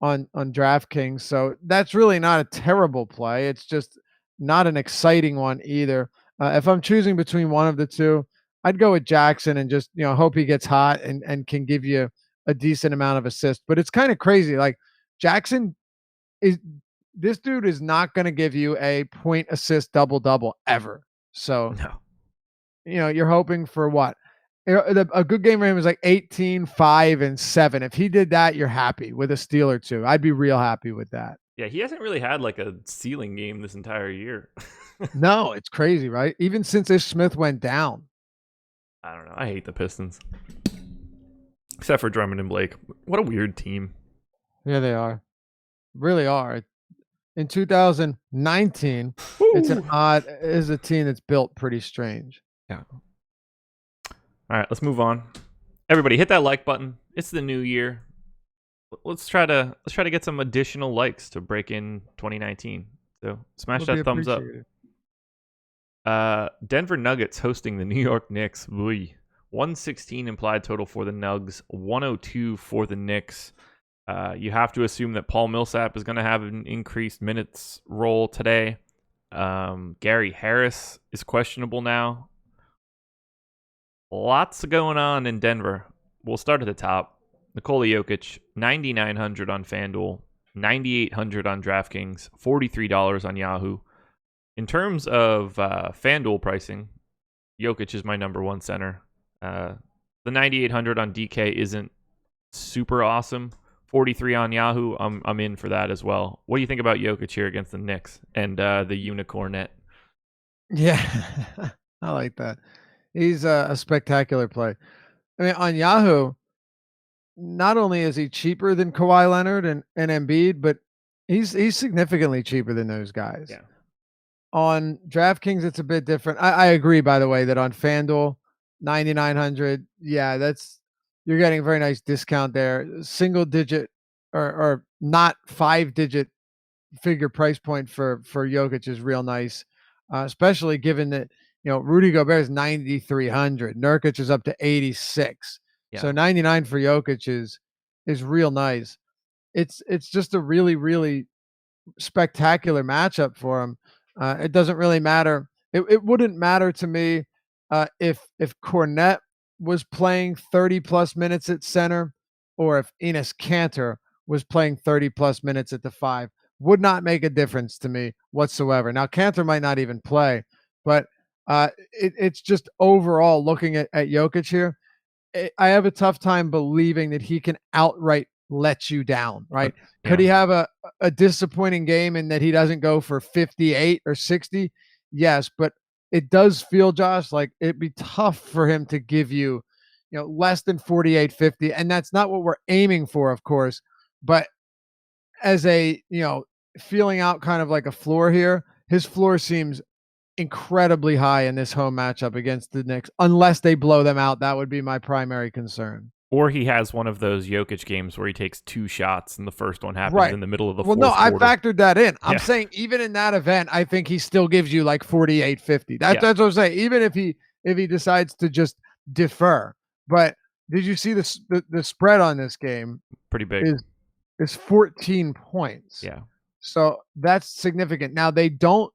DraftKings. So that's really not a terrible play. It's just not an exciting one either. If I'm choosing between one of the two, I'd go with Jackson and just hope he gets hot and can give you a decent amount of assists. But it's kind of crazy. Like Jackson this dude is not going to give you a point assist double ever. So no. You're hoping for what? A good game for him is like 18, 5, and 7. If he did that, you're happy with a steal or two. I'd be real happy with that. Yeah, he hasn't really had like a ceiling game this entire year. No, it's crazy, right? Even since Ish Smith went down. I don't know. I hate the Pistons. Except for Drummond and Blake. What a weird team. Yeah, they are. Really are. In 2019, it's a team that's built pretty strange. Yeah. All right, let's move on. Everybody, hit that like button. It's the new year. Let's try to get some additional likes to break in 2019. So smash that thumbs up. Denver Nuggets hosting the New York Knicks. 116 implied total for the Nugs, 102 for the Knicks. You have to assume that Paul Millsap is going to have an increased minutes role today. Gary Harris is questionable now. Lots going on in Denver. We'll start at the top. Nikola Jokic, 9,900 on FanDuel, 9,800 on DraftKings, $43 on Yahoo. In terms of FanDuel pricing, Jokic is my number one center. The 9,800 on DK isn't super awesome. 43 on Yahoo. I'm in for that as well. What do you think about Jokic here against the Knicks and the Unicornet? Yeah, I like that. He's a spectacular play. I mean, on Yahoo, not only is he cheaper than Kawhi Leonard and Embiid, but he's significantly cheaper than those guys. Yeah. On DraftKings, it's a bit different. I agree, by the way, that on FanDuel, 9,900, yeah, you're getting a very nice discount there. Single digit or not 5-digit figure price point for Jokic is real nice, especially given that Rudy Gobert is 9,300, Nurkic is up to 86, so 99 for Jokic is real nice. It's just a really spectacular matchup for him. It doesn't really matter. It wouldn't matter to me if Kornet was playing 30 plus minutes at center, or if Enes Kanter was playing 30 plus minutes at the 5. Would not make a difference to me whatsoever. Now, Kanter might not even play, but it's just overall looking at Jokic here, I have a tough time believing that he can outright let you down, right? Yeah. Could he have a disappointing game in that he doesn't go for 58 or 60? Yes, but it does feel, Josh, like it'd be tough for him to give you, less than 48, 50. And that's not what we're aiming for, of course. But as a, feeling out kind of like a floor here, his floor seems incredibly high in this home matchup against the Knicks, unless they blow them out. That would be my primary concern. Or he has one of those Jokic games where he takes 2 shots and the first one happens in the middle of the fourth quarter. I factored that in. I'm saying even in that event, I think he still gives you like 48, 50. That's what I'm saying. Even if he decides to just defer. But did you see the spread on this game? Pretty big. Is 14 points. Yeah. So that's significant. Now they don't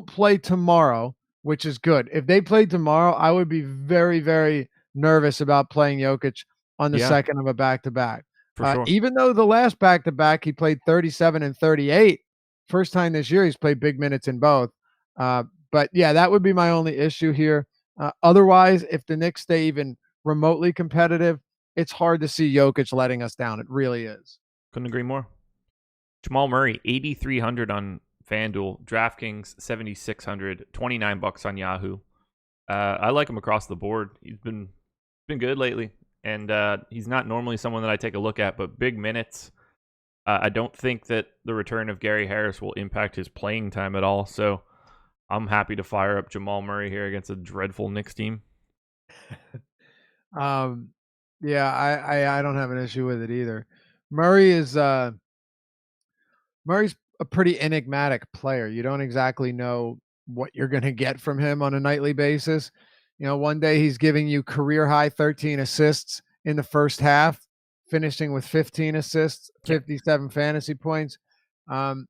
play tomorrow, which is good. If they played tomorrow, I would be very, very nervous about playing Jokic on the second of a back-to-back. Sure. Even though the last back-to-back he played 37 and 38, first time this year he's played big minutes in both. But yeah, that would be my only issue here. Otherwise, if the Knicks stay even remotely competitive, it's hard to see Jokic letting us down. It really is. Couldn't agree more. Jamal Murray, 8,300 on FanDuel, DraftKings 7,600, $29 on Yahoo. I like him across the board. He's been good lately, and he's not normally someone that I take a look at, but big minutes. I don't think that the return of Gary Harris will impact his playing time at all, so I'm happy to fire up Jamal Murray here against a dreadful Knicks team. Yeah, I don't have an issue with it either. Murray's a pretty enigmatic player. You don't exactly know what you're going to get from him on a nightly basis. One day he's giving you career high 13 assists in the first half, finishing with 15 assists, 57 fantasy points. And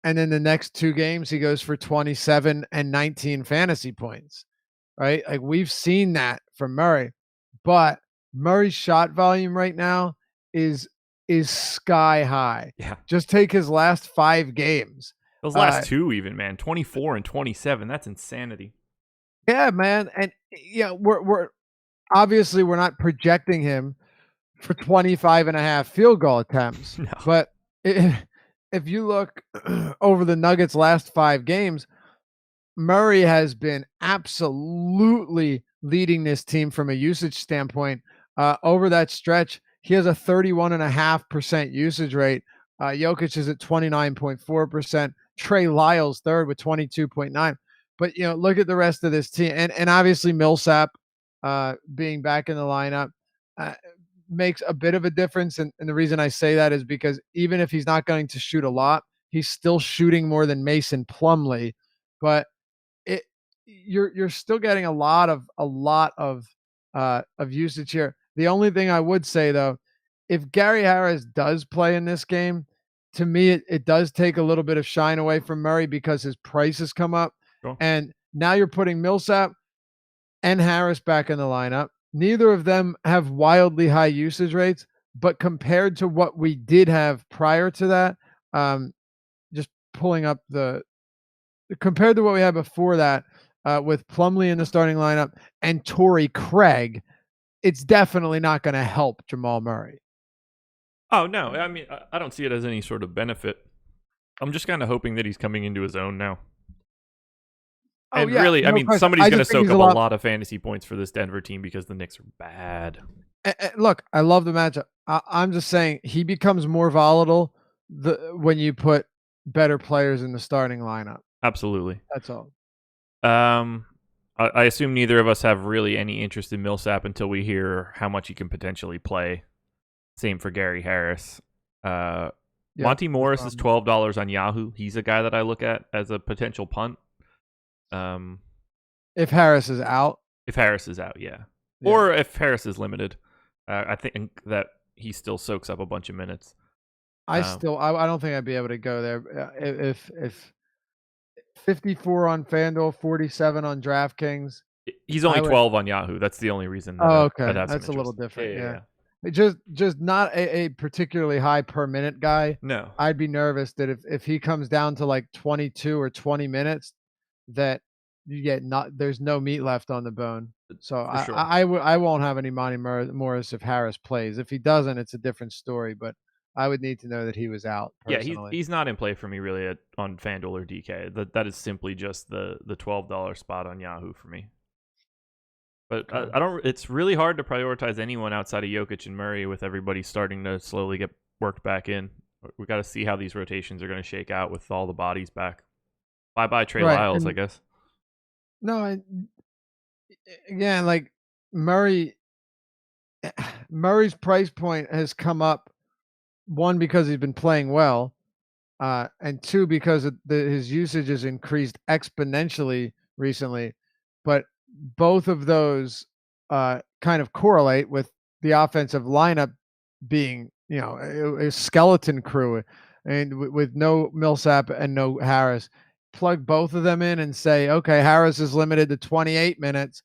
then the next 2 games, he goes for 27 and 19 fantasy points, right? Like we've seen that from Murray, but Murray's shot volume right now is sky high. Yeah. Just take his last 5 games. Those last 2 even, man, 24 and 27. That's insanity. Yeah, man. And we're obviously we're not projecting him for 25 and a half field goal attempts. No. But if you look over the Nuggets' last 5 games, Murray has been absolutely leading this team from a usage standpoint. Over that stretch, he has a 31.5% usage rate. Jokic is at 29.4%. Trey Lyles third with 22.9. But look at the rest of this team, and obviously Millsap being back in the lineup makes a bit of a difference. And the reason I say that is because even if he's not going to shoot a lot, he's still shooting more than Mason Plumlee. But you're still getting a lot of usage here. The only thing I would say though, if Gary Harris does play in this game, to me it does take a little bit of shine away from Murray because his price has come up. Sure. And now you're putting Millsap and Harris back in the lineup. Neither of them have wildly high usage rates, but compared to what we did have prior to that, just pulling up compared to what we had before that, with Plumlee in the starting lineup and Torrey Craig, it's definitely not going to help Jamal Murray. Oh, no. I mean, I don't see it as any sort of benefit. I'm just kind of hoping that he's coming into his own now. Oh, and yeah, really, no, I mean, question. Somebody's going to soak up a lot of fantasy points for this Denver team because the Knicks are bad. Look, I love the matchup. I'm just saying he becomes more volatile when you put better players in the starting lineup. Absolutely. That's all. I assume neither of us have really any interest in Millsap until we hear how much he can potentially play. Same for Gary Harris. Monty Morris is $12 on Yahoo. He's a guy that I look at as a potential punt. If Harris is out? If Harris is out, yeah. Or if Harris is limited. I think that he still soaks up a bunch of minutes. I don't think I'd be able to go there. If 54 on FanDuel, 47 on DraftKings. He's only 12 on Yahoo. That's the only reason. Okay. That's a little different. Yeah. Just not a particularly high per minute guy. No. I'd be nervous that if he comes down to like 22 or 20 minutes, that you get there's no meat left on the bone. So I won't have any Monty Morris if Harris plays. If he doesn't, it's a different story. But I would need to know that he was out. Personally. Yeah, he's not in play for me really on FanDuel or DK. That is simply just the $12 spot on Yahoo for me. But I don't. It's really hard to prioritize anyone outside of Jokic and Murray with everybody starting to slowly get worked back in. We got to see how these rotations are going to shake out with all the bodies back. Bye Trey Lyles, I guess. No, again, like Murray's price point has come up. One, because he's been playing well, and two, because his usage has increased exponentially recently. But both of those kind of correlate with the offensive lineup being, a skeleton crew, and with no Millsap and no Harris. Plug both of them in and say, okay, Harris is limited to 28 minutes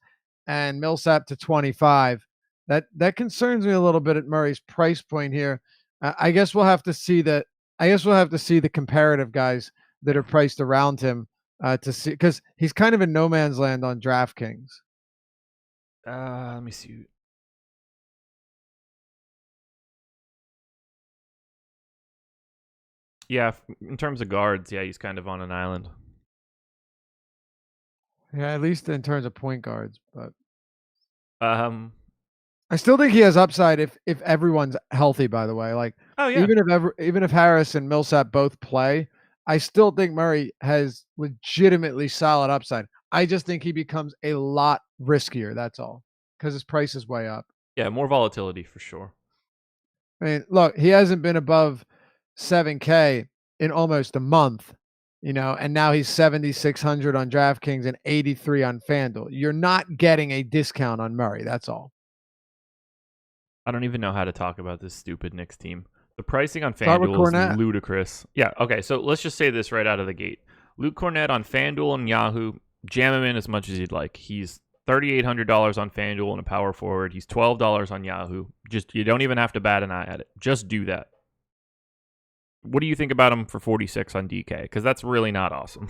and Millsap to 25. That concerns me a little bit at Murray's price point here. I guess we'll have to see that. I guess we'll have to see the comparative guys that are priced around him to see, because he's kind of in no man's land on DraftKings. Let me see. Yeah, in terms of guards, yeah, he's kind of on an island. Yeah, at least in terms of point guards, but I still think he has upside if everyone's healthy. By the way, like even if Harris and Millsap both play, I still think Murray has legitimately solid upside. I just think he becomes a lot riskier. That's all, because his price is way up. Yeah, more volatility for sure. I mean, look, he hasn't been above 7K in almost a month, and now he's 7,600 on DraftKings and 83 on FanDuel. You're not getting a discount on Murray. That's all. I don't even know how to talk about this stupid Knicks team. The pricing on FanDuel is ludicrous. Yeah, okay, so let's just say this right out of the gate. Luke Kornet on FanDuel and Yahoo, jam him in as much as you'd like. He's $3,800 on FanDuel and a power forward. He's $12 on Yahoo. You don't even have to bat an eye at it. Just do that. What do you think about him for 46 on DK? Because that's really not awesome.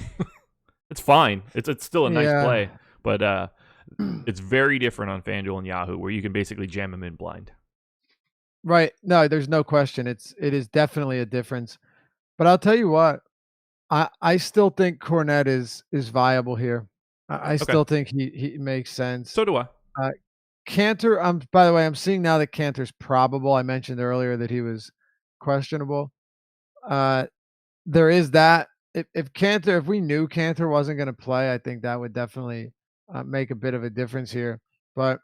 It's fine. It's still a nice play, but it's very different on FanDuel and Yahoo, where you can basically jam him in blind. Right. No, there's no question. It is definitely a difference. But I'll tell you what, I still think Kornet is viable here. I still think he makes sense. So do I. Cantor, by the way, I'm seeing now that Cantor's probable. I mentioned earlier that he was questionable. There is that. If we knew Cantor wasn't going to play, I think that would definitely make a bit of a difference here. But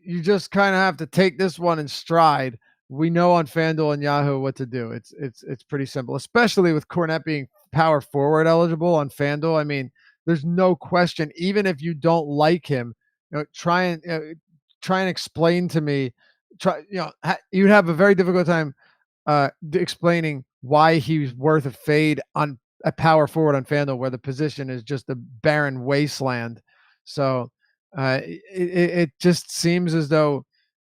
you just kind of have to take this one in stride. We know on FanDuel and Yahoo what to do. It's pretty simple, especially with Kornet being power forward eligible on FanDuel. I mean, there's no question. Even if you don't like him, try and explain to me. You'd have a very difficult time explaining why he's worth a fade on a power forward on FanDuel, where the position is just a barren wasteland. So it just seems as though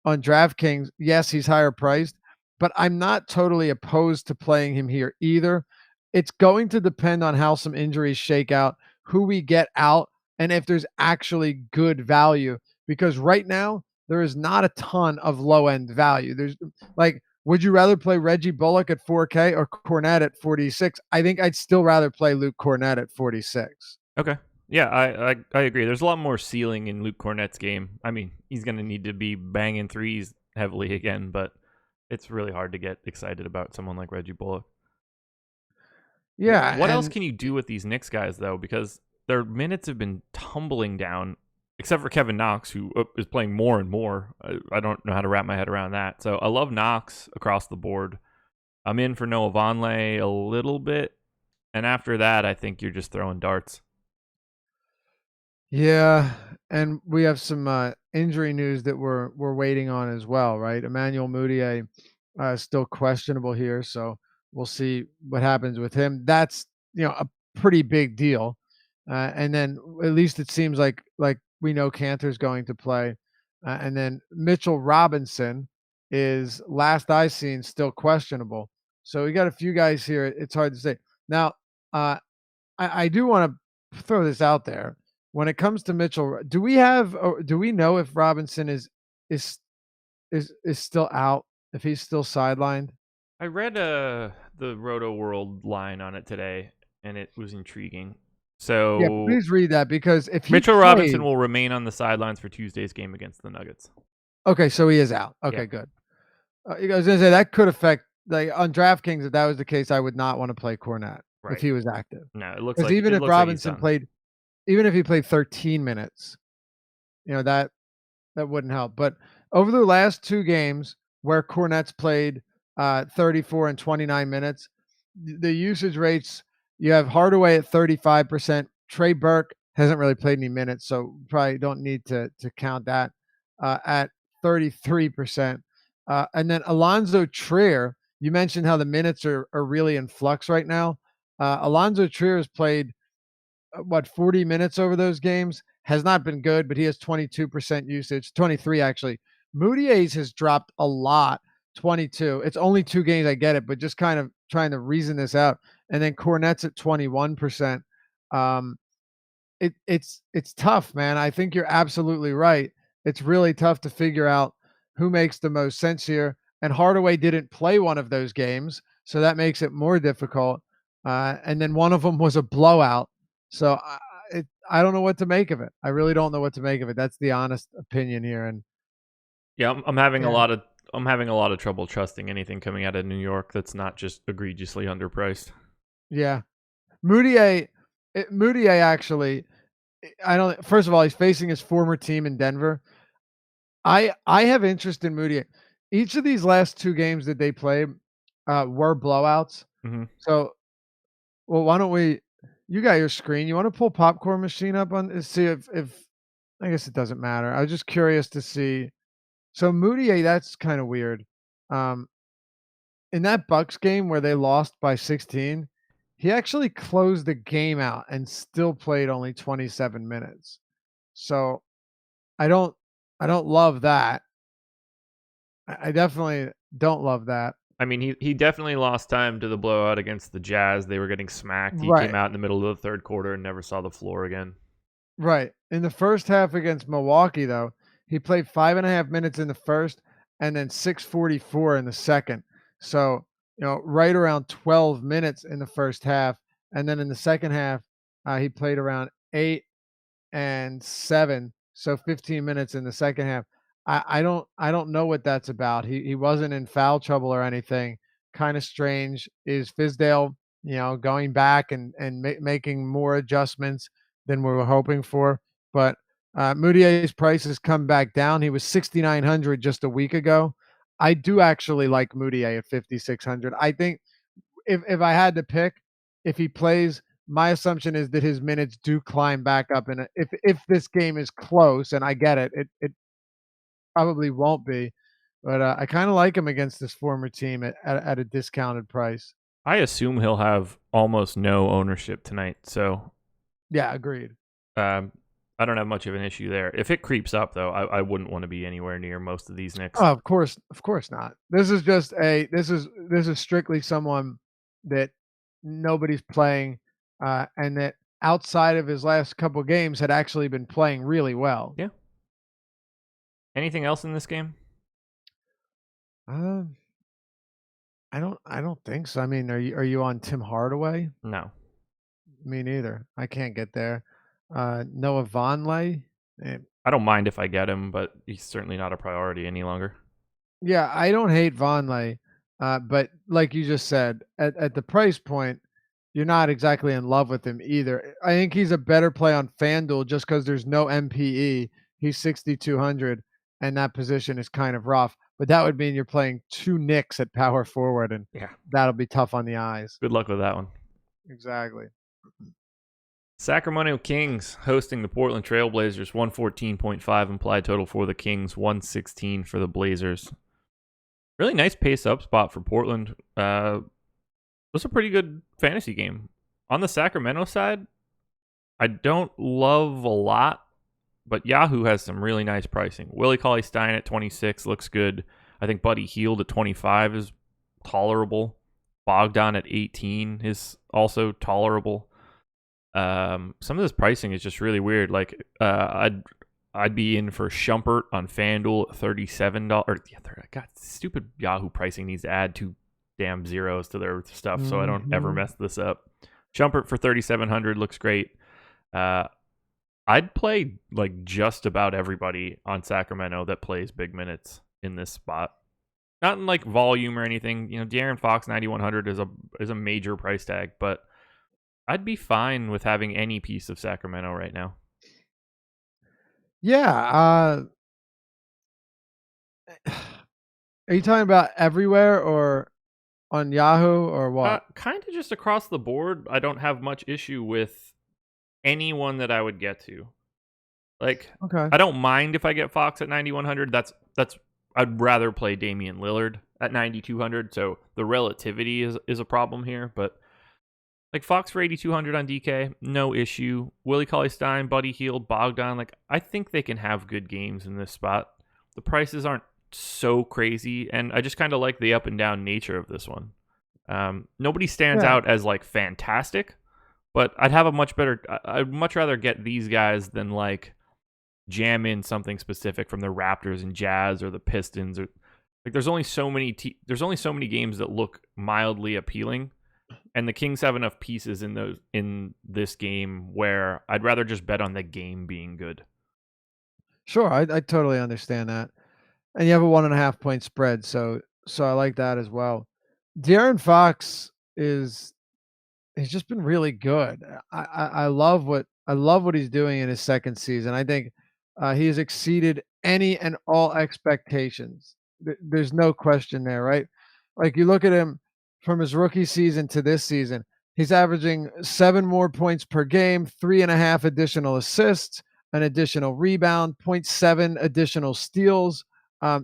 on DraftKings, yes, he's higher priced, but I'm not totally opposed to playing him here either. It's going to depend on how some injuries shake out, who we get out and if there's actually good value, because right now there is not a ton of low end value. There's like, would you rather play Reggie Bullock at 4K or Kornet at 46? I think I'd still rather play Luke Kornet at 46. Okay. Yeah, I agree. There's a lot more ceiling in Luke Kornet's game. I mean, he's going to need to be banging threes heavily again, but it's really hard to get excited about someone like Reggie Bullock. Yeah. What else can you do with these Knicks guys, though? Because their minutes have been tumbling down, except for Kevin Knox, who is playing more and more. I don't know how to wrap my head around that. So I love Knox across the board. I'm in for Noah Vonleh a little bit. And after that, I think you're just throwing darts. Yeah, and we have some injury news that we're waiting on as well, right? Emmanuel Mudiay is still questionable here, so we'll see what happens with him. That's a pretty big deal, and then at least it seems like we know Cantor's going to play, and then Mitchell Robinson is last I seen still questionable. So we got a few guys here. It's hard to say now. I do want to throw this out there. When it comes to Mitchell, do we know if Robinson is still out, if he's still sidelined? I read the Roto World line on it today, and it was intriguing. So yeah, please read that, because if Mitchell Robinson will remain on the sidelines for Tuesday's game against the Nuggets. Okay, so he is out. Okay, good. I was gonna say that could affect, like, on DraftKings. If that was the case, I would not want to play Kornet if he was active. No, it looks like even if Robinson played. Even if he played 13 minutes, that wouldn't help. But over the last 2 games where Kornet's played 34 and 29 minutes, the usage rates, you have Hardaway at 35%. Trey Burke hasn't really played any minutes, so probably don't need to count that, at 33%. And then Alonzo Trier, you mentioned how the minutes are really in flux right now. Alonzo Trier has played 40 minutes over those games, has not been good, but he has 22% usage, 23 actually. Mudiay's has dropped a lot, 22. It's only 2 games, I get it, but just kind of trying to reason this out. And then Kornet's at 21%. It's tough, man. I think you're absolutely right. It's really tough to figure out who makes the most sense here. And Hardaway didn't play one of those games, so that makes it more difficult. And then one of them was a blowout. So I don't know what to make of it. I really don't know what to make of it. That's the honest opinion here. And yeah, I'm having a lot of trouble trusting anything coming out of New York that's not just egregiously underpriced. Yeah, Mudiay actually, first of all, he's facing his former team in Denver. I have interest in Mudiay. Each of these last 2 games that they played were blowouts. Mm-hmm. So, well, why don't we? You got your screen. You want to pull Popcorn Machine up on to see if I guess it doesn't matter. I was just curious to see. So Mudiay, that's kind of weird. In that Bucks game where they lost by 16, he actually closed the game out and still played only 27 minutes. So I don't love that. I definitely don't love that. I mean, he definitely lost time to the blowout against the Jazz. They were getting smacked. He came out in the middle of the third quarter and never saw the floor again. Right. In the first half against Milwaukee, though, he played 5.5 minutes in the first and then 6:44 in the second. So, right around 12 minutes in the first half. And then in the second half, he played around 8 and 7. So 15 minutes in the second half. I don't know what that's about. He wasn't in foul trouble or anything. Kind of strange. Is Fizdale, going back and making more adjustments than we were hoping for? But Mudiay's price has come back down. He was 6,900 just a week ago. I do actually like Mudiay at 5,600. I think if I had to pick, if he plays, my assumption is that his minutes do climb back up. And if this game is close, and I get it, it probably won't be, but I kind of like him against this former team at a discounted price. I assume he'll have almost no ownership tonight, so yeah, agreed. I don't have much of an issue there. If it creeps up, though, I wouldn't want to be anywhere near most of these Knicks. Oh, of course not. This is just this is strictly someone that nobody's playing, and that outside of his last couple games, had actually been playing really well. Yeah. Anything else in this game? I don't think so. I mean, are you on Tim Hardaway? No. Me neither. I can't get there. Noah Vonleh. I don't mind if I get him, but he's certainly not a priority any longer. Yeah, I don't hate Vonleh, but like you just said, at the price point, you're not exactly in love with him either. I think he's a better play on FanDuel just because there's no MPE. He's 6,200, and that position is kind of rough. But that would mean you're playing 2 Knicks at power forward, and that'll be tough on the eyes. Good luck with that one. Exactly. Sacramento Kings hosting the Portland Trailblazers. 114.5 implied total for the Kings, 116 for the Blazers. Really nice pace up spot for Portland. It was a pretty good fantasy game. On the Sacramento side, I don't love a lot, but Yahoo has some really nice pricing. Willie Cauley-Stein at 26 looks good. I think Buddy Hield at 25 is tolerable. Brogdon at 18 is also tolerable. Some of this pricing is just really weird. Like, I'd be in for Shumpert on FanDuel at $37. God, stupid Yahoo pricing needs to add 2 damn zeros to their stuff so I don't ever mess this up. Shumpert for 3,700 looks great. I'd play like just about everybody on Sacramento that plays big minutes in this spot. Not in like volume or anything. You know, De'Aaron Fox 9,100 is a major price tag, but I'd be fine with having any piece of Sacramento right now. Yeah. Are you talking about everywhere or on Yahoo or what? Kind of just across the board. I don't have much issue with anyone that I would get to. Like, okay. I don't mind if I get Fox at 9,100. That's I'd rather play Damian Lillard at 9,200. So the relativity is a problem here, but like Fox for 8,200 on DK, no issue. Willie Cauley-Stein, Buddy Hield, Brogdon, like I think they can have good games in this spot. The prices aren't so crazy, and I just kind of like the up and down nature of this one. Nobody stands out as like fantastic, but I'd much rather get these guys than like jam in something specific from the Raptors and Jazz or the Pistons. Or like there's only so many games that look mildly appealing. And the Kings have enough pieces in this game where I'd rather just bet on the game being good. Sure, I totally understand that. And you have a 1.5 point spread, so I like that as well. De'Aaron Fox he's just been really good. I love what he's doing in his second season. I think he has exceeded any and all expectations. There's no question there, right? Like you look at him from his rookie season to this season, he's averaging 7 more points per game, 3.5 additional assists, an additional rebound, 0.7 additional steals.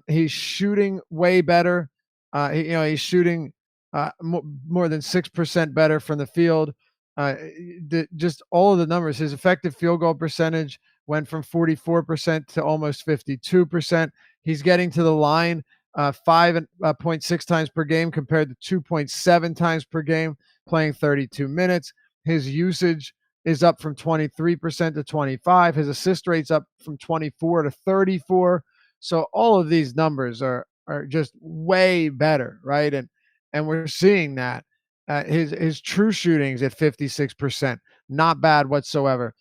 He's shooting way better. He's shooting more than 6% better from the field. Just all of the numbers. His effective field goal percentage went from 44% to almost 52%. He's getting to the line 5.6 times per game compared to 2.7 times per game, playing 32 minutes. His usage is up from 23% to 25%. His assist rate's up from 24 to 34. So all of these numbers are just way better, right? And we're seeing that. His true shooting's at 56%, not bad whatsoever.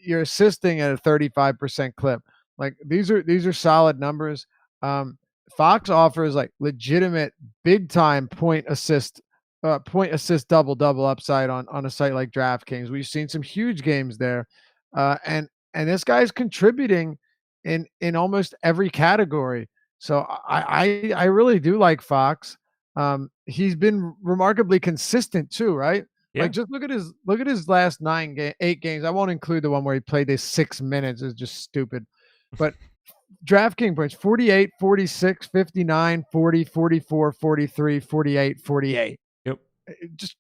You're assisting at a 35% clip. Like these are solid numbers. Fox offers like legitimate big time point assist double upside on a site like DraftKings. We've seen some huge games there, and this guy's contributing in almost every category. So I really do like Fox. He's been remarkably consistent too, right? Yeah. Like just look at his last 8 games. I won't include the one where he played his 6 minutes. It's just stupid. But DraftKings points 48, 46, 59, 40, 44, 43, 48, 48. Yep. Just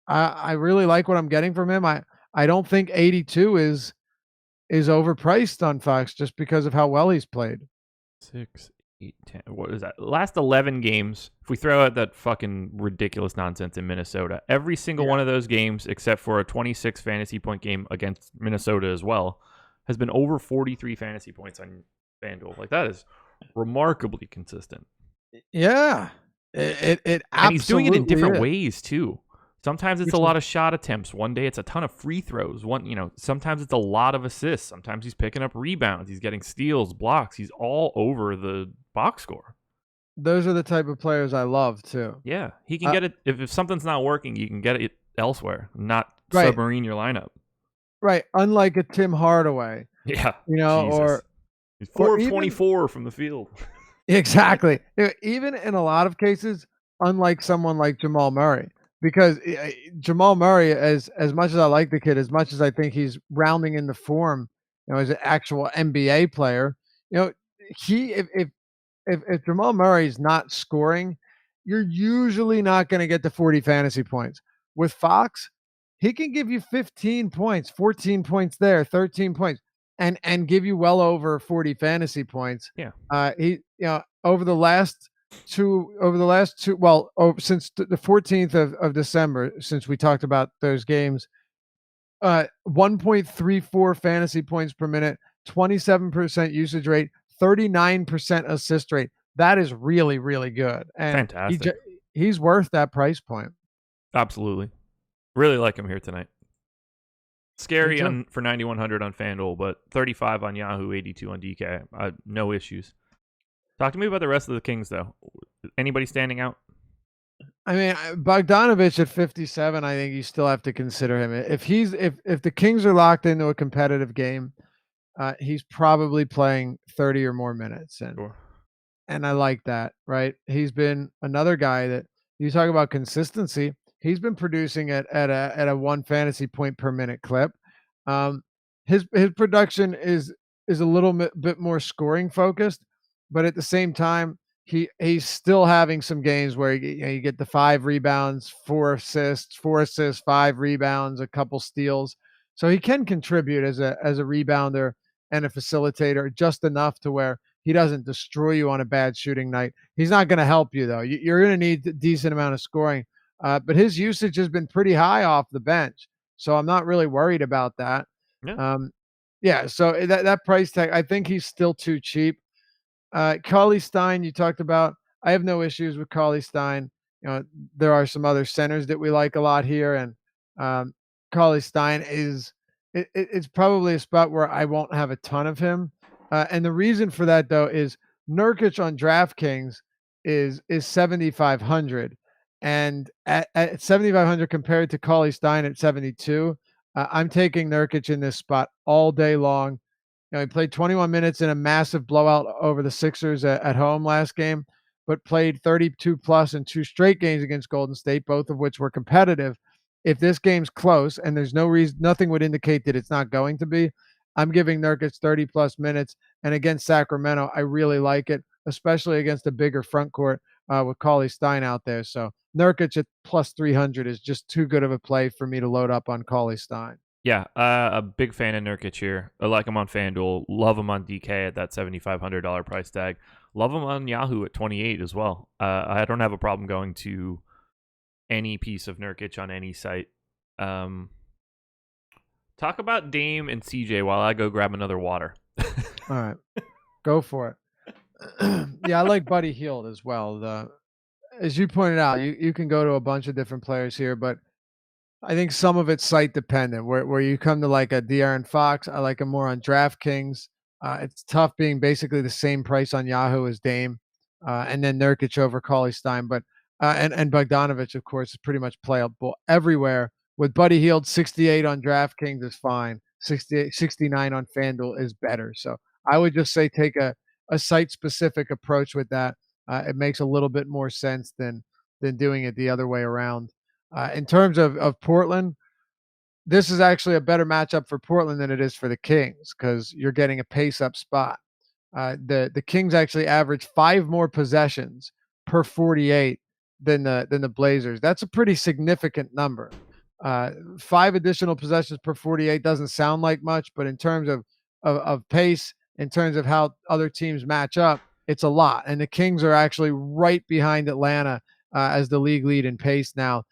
I really like what I'm getting from him. I don't think 82 is overpriced on Fox just because of how well he's played. 6, 8, 10, what is that? Last 11 games, if we throw out that fucking ridiculous nonsense in Minnesota, every single one of those games, except for a 26 fantasy point game against Minnesota as well, has been over 43 fantasy points on FanDuel. Like, that is remarkably consistent. Yeah. It absolutely and he's doing it in different ways, too. Sometimes it's a lot of shot attempts. One day it's a ton of free throws. Sometimes it's a lot of assists. Sometimes he's picking up rebounds. He's getting steals, blocks. He's all over the box score. Those are the type of players I love too. Yeah, he can get it. If something's not working, you can get it elsewhere, not submarine your lineup. Right. Unlike a Tim Hardaway. Yeah. Jesus. Or he's 4 of 24 from the field. Exactly. Even in a lot of cases, unlike someone like Jamal Murray. Because Jamal Murray, as much as I like the kid, as much as I think he's rounding into form, as an actual NBA player, if Jamal Murray's not scoring, you're usually not going to get to 40 fantasy points. With Fox, he can give you 15 points, 14 points there, 13 points, and give you well over 40 fantasy points. Yeah. Over the last two, since the 14th of December, since we talked about those games, 1.34 fantasy points per minute, 27% usage rate, 39% assist rate. That is really, really good. And fantastic. He's worth that price point. Absolutely. Really like him here tonight. Scary for 9,100 on FanDuel, but 35 on Yahoo, 82 on DK. No issues. Talk to me about the rest of the Kings, though. Anybody standing out? I mean, Bogdanovich at 57, I think you still have to consider him. If the Kings are locked into a competitive game, he's probably playing 30 or more minutes, and I like that. Right? He's been another guy that you talk about consistency. He's been producing at a 1 fantasy point per minute clip. His production is a little bit more scoring focused. But at the same time, he's still having some games where you get the 5 rebounds, 4 assists, 5 rebounds, a couple steals. So he can contribute as a rebounder and a facilitator just enough to where he doesn't destroy you on a bad shooting night. He's not going to help you, though. You're going to need a decent amount of scoring. But his usage has been pretty high off the bench. So I'm not really worried about that. Yeah. So that price tag, I think he's still too cheap. Cauley-Stein, you talked about. I have no issues with Cauley-Stein. There are some other centers that we like a lot here, and Cauley-Stein it's probably a spot where I won't have a ton of him. And the reason for that, though, is Nurkic on DraftKings is 7,500, and at 7,500 compared to Cauley-Stein at 72, I'm taking Nurkic in this spot all day long. He played 21 minutes in a massive blowout over the Sixers at home last game, but played 32 plus in 2 straight games against Golden State, both of which were competitive. If this game's close, and there's nothing would indicate that it's not going to be, I'm giving Nurkic 30 plus minutes. And against Sacramento, I really like it, especially against a bigger front court with Cauley-Stein out there. So Nurkic at plus 300 is just too good of a play for me to load up on Cauley-Stein. Yeah, a big fan of Nurkic here. I like him on FanDuel. Love him on DK at that $7,500 price tag. Love him on Yahoo at 28 as well. I don't have a problem going to any piece of Nurkic on any site. Talk about Dame and CJ while I go grab another water. All right, go for it. Yeah, I like Buddy Hield as well. As you pointed out, you can go to a bunch of different players here, but I think some of it's site dependent. Where you come to like a De'Aaron Fox, I like him more on DraftKings. It's tough being basically the same price on Yahoo as Dame, and then Nurkic over Cauley-Stein. But and Bogdanovich, of course, is pretty much playable everywhere. With Buddy Hield, 68 on DraftKings is fine. 68, 69 on FanDuel is better. So I would just say take a site-specific approach with that. It makes a little bit more sense than doing it the other way around. In terms of Portland, this is actually a better matchup for Portland than it is for the Kings because you're getting a pace-up spot. The Kings actually average 5 more possessions per 48 than the Blazers. That's a pretty significant number. 5 additional possessions per 48 doesn't sound like much, but in terms of pace, in terms of how other teams match up, it's a lot. And the Kings are actually right behind Atlanta as the league lead in pace now.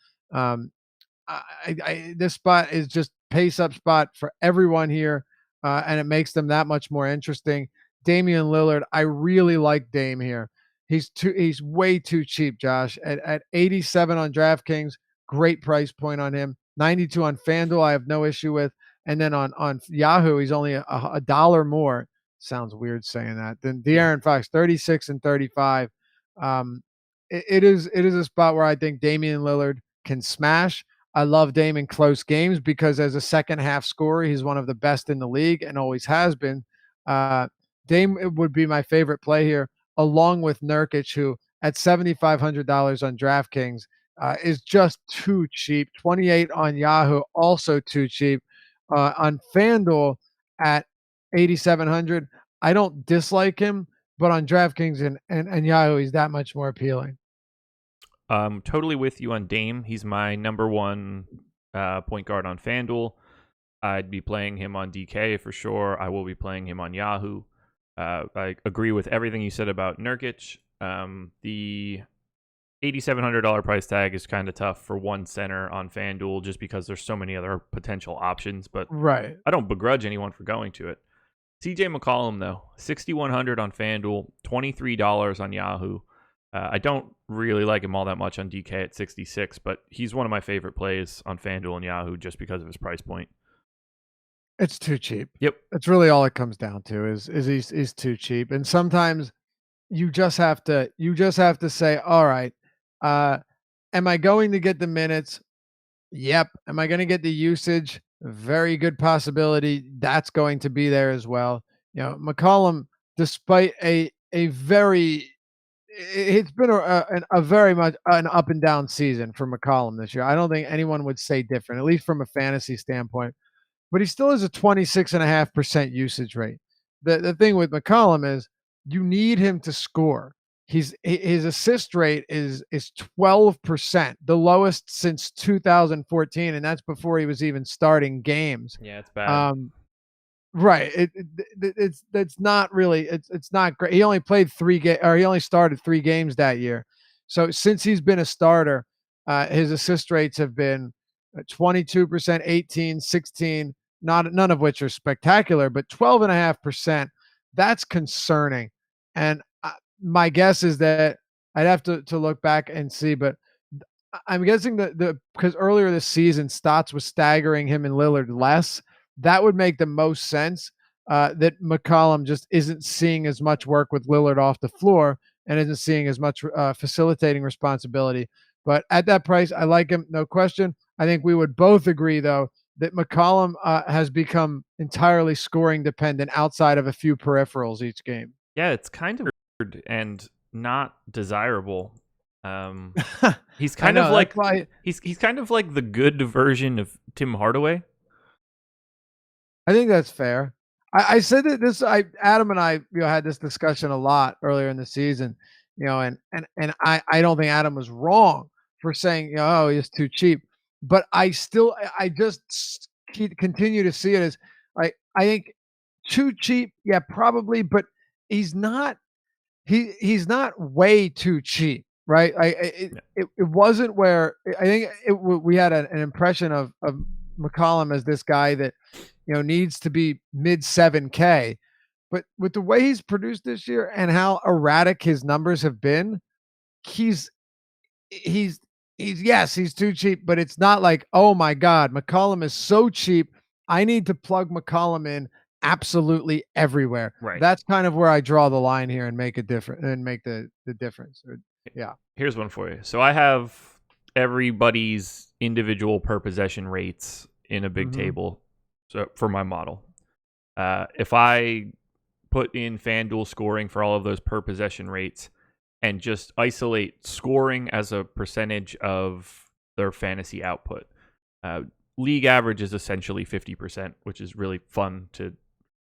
This spot is just pace up spot for everyone here, and it makes them that much more interesting. Damian Lillard, I really like Dame here. He's way too cheap, Josh. At 87 on DraftKings, great price point on him. 92 on FanDuel, I have no issue with. And then on Yahoo, he's only a dollar more. Sounds weird saying that. Then De'Aaron Fox, 36 and 35. It is a spot where I think Damian Lillard can smash. I love Dame in close games because as a second half scorer, he's one of the best in the league and always has been. Dame would be my favorite play here, along with Nurkic, who at $7,500 on DraftKings is just too cheap. 28 on Yahoo, also too cheap. On FanDuel at 8,700, I don't dislike him, but on DraftKings and Yahoo, he's that much more appealing. Totally with you on Dame. He's my number one point guard on FanDuel. I'd be playing him on DK for sure. I will be playing him on Yahoo. I agree with everything you said about Nurkic. The $8,700 price tag is kind of tough for one center on FanDuel just because there's so many other potential options. But right, I don't begrudge anyone for going to it. CJ McCollum, though, $6,100 on FanDuel, $23 on Yahoo. I don't really like him all that much on DK at 66, but he's one of my favorite plays on FanDuel and Yahoo just because of his price point. It's too cheap. Yep. That's really all it comes down to is he's too cheap. And sometimes you just have to say, all right, am I going to get the minutes? Yep. Am I going to get the usage? Very good possibility that's going to be there as well. You know, McCollum, despite it's been a very much an up and down season for McCollum this year. I don't think anyone would say different, at least from a fantasy standpoint. But he still has a 26.5% usage rate. The thing with McCollum is you need him to score. His assist rate is 12%, the lowest since 2014, and that's before he was even starting games. Yeah, it's bad. Right. It's not really it's not great. He only played he only started 3 games that year. So since he's been a starter, his assist rates have been 22%, 18, 16, none of which are spectacular, but 12.5%. That's concerning. And my guess is that I'd have to look back and see, but I'm guessing that because earlier this season, Stotts was staggering him and Lillard less. That would make the most sense that McCollum just isn't seeing as much work with Lillard off the floor and isn't seeing as much facilitating responsibility. But at that price, I like him, no question. I think we would both agree, though, that McCollum has become entirely scoring dependent outside of a few peripherals each game. Yeah, it's kind of weird and not desirable. He's kind of like he's kind of like the good version of Tim Hardaway. I think that's fair. I said that Adam and I had this discussion a lot earlier in the season, and I don't think Adam was wrong for saying, oh, he's too cheap. But I just continue to see it as I think too cheap. Yeah, probably, but he's not way too cheap, right? It wasn't where I think we had an impression of McCollum as this guy that needs to be mid 7K, but with the way he's produced this year and how erratic his numbers have been, he's too cheap, but it's not like, oh my God, McCollum is so cheap, I need to plug McCollum in absolutely everywhere. Right. That's kind of where I draw the line here and make a difference and make the difference. Yeah. Here's one for you. So I have everybody's individual per possession rates in a big table. So for my model, if I put in FanDuel scoring for all of those per possession rates and just isolate scoring as a percentage of their fantasy output, league average is essentially 50%, which is really fun to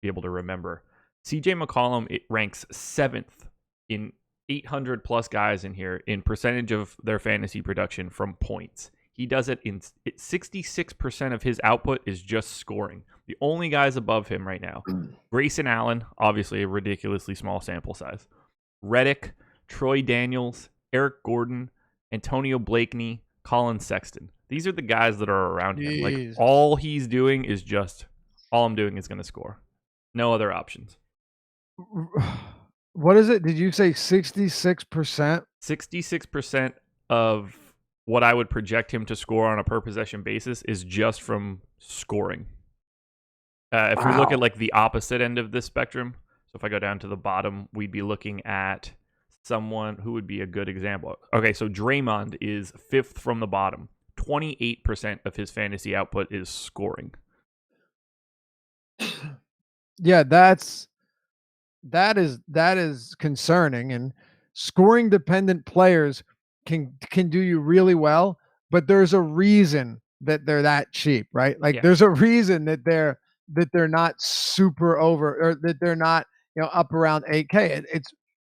be able to remember. CJ McCollum, it ranks 7th in 800 plus guys in here in percentage of their fantasy production from points. He does it in 66% of his output is just scoring. The only guys above him right now, Grayson Allen, obviously a ridiculously small sample size. Redick, Troy Daniels, Eric Gordon, Antonio Blakeney, Colin Sexton. These are the guys that are around him. Like, all I'm doing is going to score. No other options. What is it? Did you say 66%? 66% of what I would project him to score on a per possession basis is just from scoring. If we look at like the opposite end of this spectrum, so if I go down to the bottom, we'd be looking at someone who would be a good example. Okay, so Draymond is 5th from the bottom. 28% of his fantasy output is scoring. Yeah, that is concerning, and scoring dependent players can do you really well, but there's a reason that they're that cheap, right? Like there's a reason that they're not super over, or that they're not, up around 8K.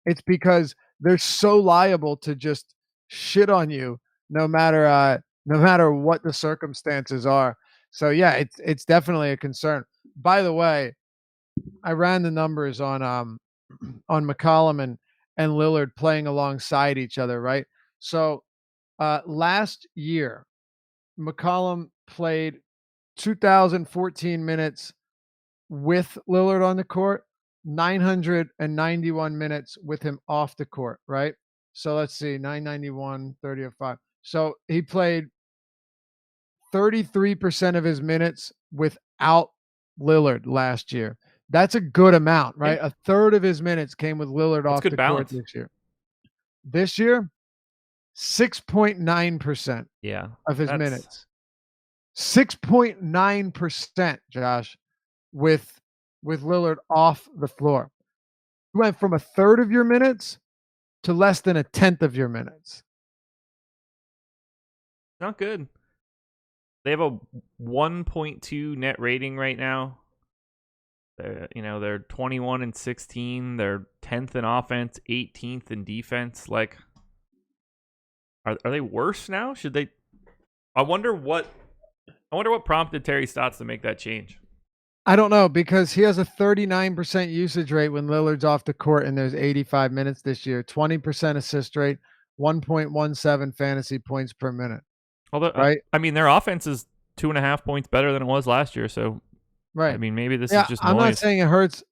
It's because they're so liable to just shit on you no matter what the circumstances are. So yeah, it's definitely a concern. By the way, I ran the numbers on McCollum and Lillard playing alongside each other, right? So last year, McCollum played 2,014 minutes with Lillard on the court, 991 minutes with him off the court, right? So let's see, 991, 30 of 5. So he played 33% of his minutes without Lillard last year. That's a good amount, right? Yeah. A third of his minutes came with Lillard off the court this year. This year, 6.9% of his minutes. 6.9%, Josh, with Lillard off the floor. You went from a third of your minutes to less than a tenth of your minutes. Not good. They have a 1.2 net rating right now. They're 21 and 16. They're 10th in offense, 18th in defense. Like, are they worse now? Should they? I wonder what prompted Terry Stotts to make that change. I don't know, because he has a 39% usage rate when Lillard's off the court, and there's 85 minutes this year. 20% assist rate, 1.17 fantasy points per minute. Although, right? I mean, their offense is 2.5 points better than it was last year. So. Right. I mean, maybe this is just noise. I'm not saying it hurts.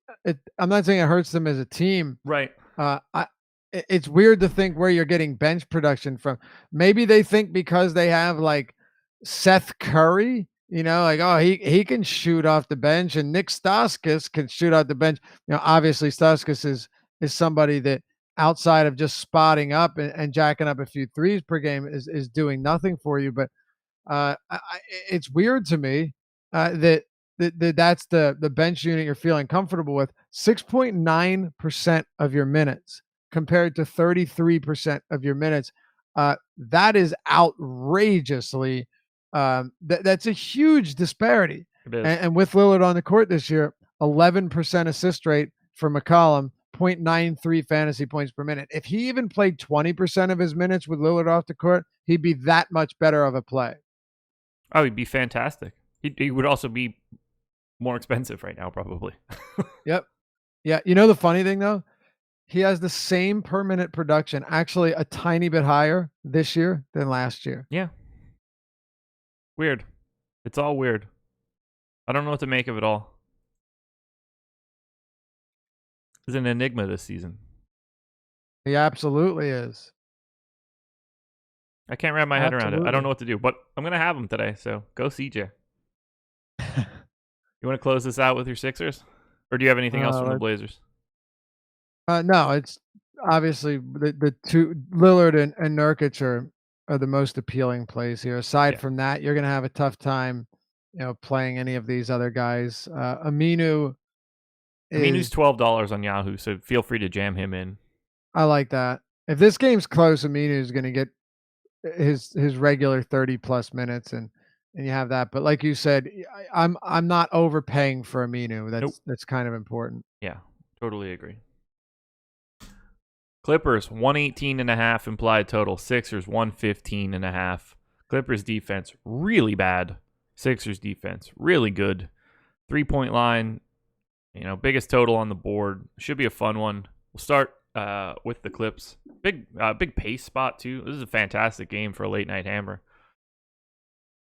I'm not saying it hurts them as a team. Right. It's weird to think where you're getting bench production from. Maybe they think because they have like Seth Curry, like, oh, he can shoot off the bench, and Nick Stauskas can shoot off the bench. Obviously Stauskas is somebody that, outside of just spotting up and jacking up a few threes per game, is doing nothing for you. But it's weird to me that's the bench unit you're feeling comfortable with. 6.9% of your minutes compared to 33% of your minutes. That is outrageously. That's a huge disparity. And with Lillard on the court this year, 11% assist rate for McCollum, 0.93 fantasy points per minute. If he even played 20% of his minutes with Lillard off the court, he'd be that much better of a play. Oh, he'd be fantastic. He would also be more expensive right now, probably. Yep. Yeah. The funny thing, though, he has the same per minute production, actually a tiny bit higher this year than last year. Yeah. Weird. It's all weird. I don't know what to make of it all. It's an enigma this season. He absolutely is. I can't wrap my head around it. I don't know what to do, but I'm going to have him today, so go CJ. You want to close this out with your Sixers? Or do you have anything else from the Blazers? No, it's obviously the two, Lillard and Nurkic are the most appealing plays here. Aside from that, you're going to have a tough time, playing any of these other guys. Aminu's $12 on Yahoo, so feel free to jam him in. I like that. If this game's close, Aminu's going to get his regular 30+ minutes, and you have that. But like you said, I'm not overpaying for Aminu. That's kind of important. Yeah, totally agree. Clippers 118.5 implied total. Sixers 115.5. Clippers defense really bad. Sixers defense really good. 3-point line, biggest total on the board. Should be a fun one. We'll start with the Clips. Big pace spot too. This is a fantastic game for a late night hammer.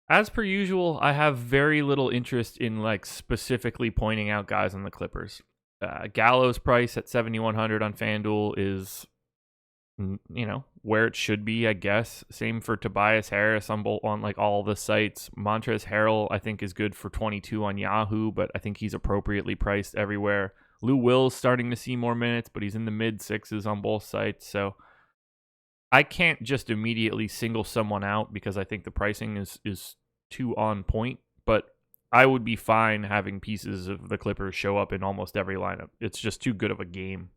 As per usual, I have very little interest in like specifically pointing out guys on the Clippers. Gallo's price at 7,100 on FanDuel is, where it should be, I guess. Same for Tobias Harris on like all the sites. Montrezl Harrell, I think, is good for 22 on Yahoo, but I think he's appropriately priced everywhere. Lou Will's starting to see more minutes, but he's in the mid sixes on both sites, so I can't just immediately single someone out because I think the pricing is too on point, but I would be fine having pieces of the Clippers show up in almost every lineup. It's just too good of a game.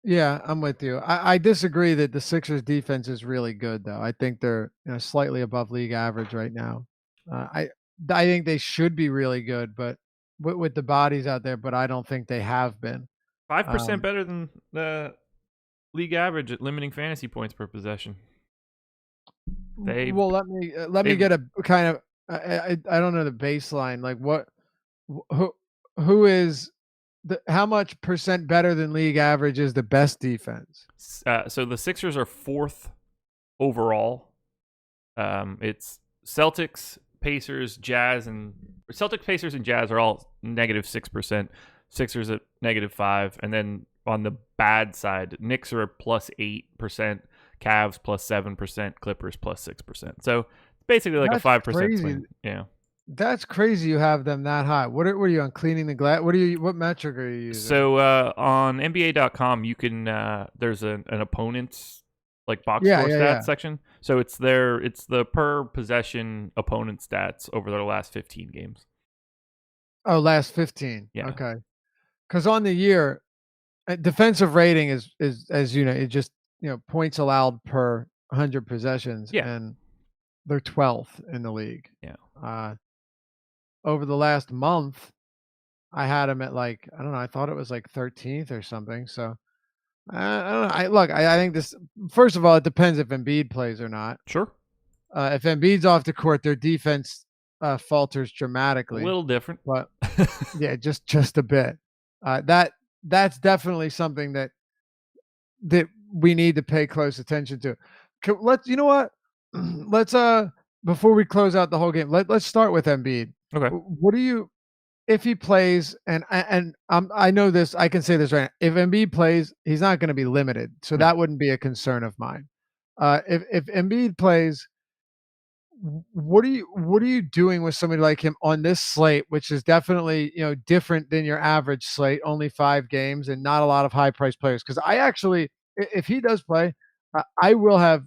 Yeah, I'm with you. I disagree that the Sixers defense is really good, though. I think they're slightly above league average right now. I think they should be really good, but with the bodies out there, but I don't think they have been. 5% better than the league average at limiting fantasy points per possession. Well, let me get a kind of I don't know the baseline. Like who is how much percent better than league average is the best defense? So the Sixers are 4th overall. It's Celtics, Pacers, Jazz, and Celtics, Pacers, and Jazz are all -6%. Sixers at -5%, and then on the bad side, Knicks are at +8%, Cavs +7%, Clippers +6%. So basically like a 5% swing. Yeah. That's crazy you have them that high. What are you on cleaning the glass? What metric are you using? So on NBA.com you can there's an opponent's like box score stats section. So it's the per possession opponent stats over their last 15 games. Oh, last 15. Yeah. Okay. Cuz on the year defensive rating is as it just points allowed per 100 possessions, and they're 12th in the league. Yeah. Over the last month, I had him at I don't know. I thought it was 13th or something. So I don't know. I think this. First of all, it depends if Embiid plays or not. Sure. If Embiid's off the court, their defense falters dramatically. A little different, but yeah, just a bit. That's definitely something that we need to pay close attention to. Let's before we close out the whole game, let's start with Embiid. Okay. What do you, if he plays, and I know this, I can say this right now. If Embiid plays, he's not going to be limited, so that wouldn't be a concern of mine. If Embiid plays, what are you doing with somebody like him on this slate, which is definitely different than your average slate, only 5 games and not a lot of high priced players? Because I actually, if he does play, I will have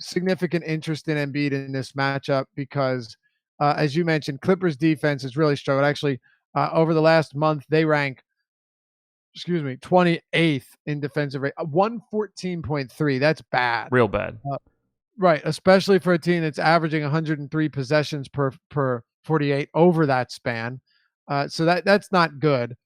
significant interest in Embiid in this matchup because, as you mentioned, Clippers defense has really struggled. Actually, over the last month, they rank, 28th in defensive rate, 114.3. That's bad, real bad. Right, especially for a team that's averaging 103 possessions per 48 over that span. So that's not good.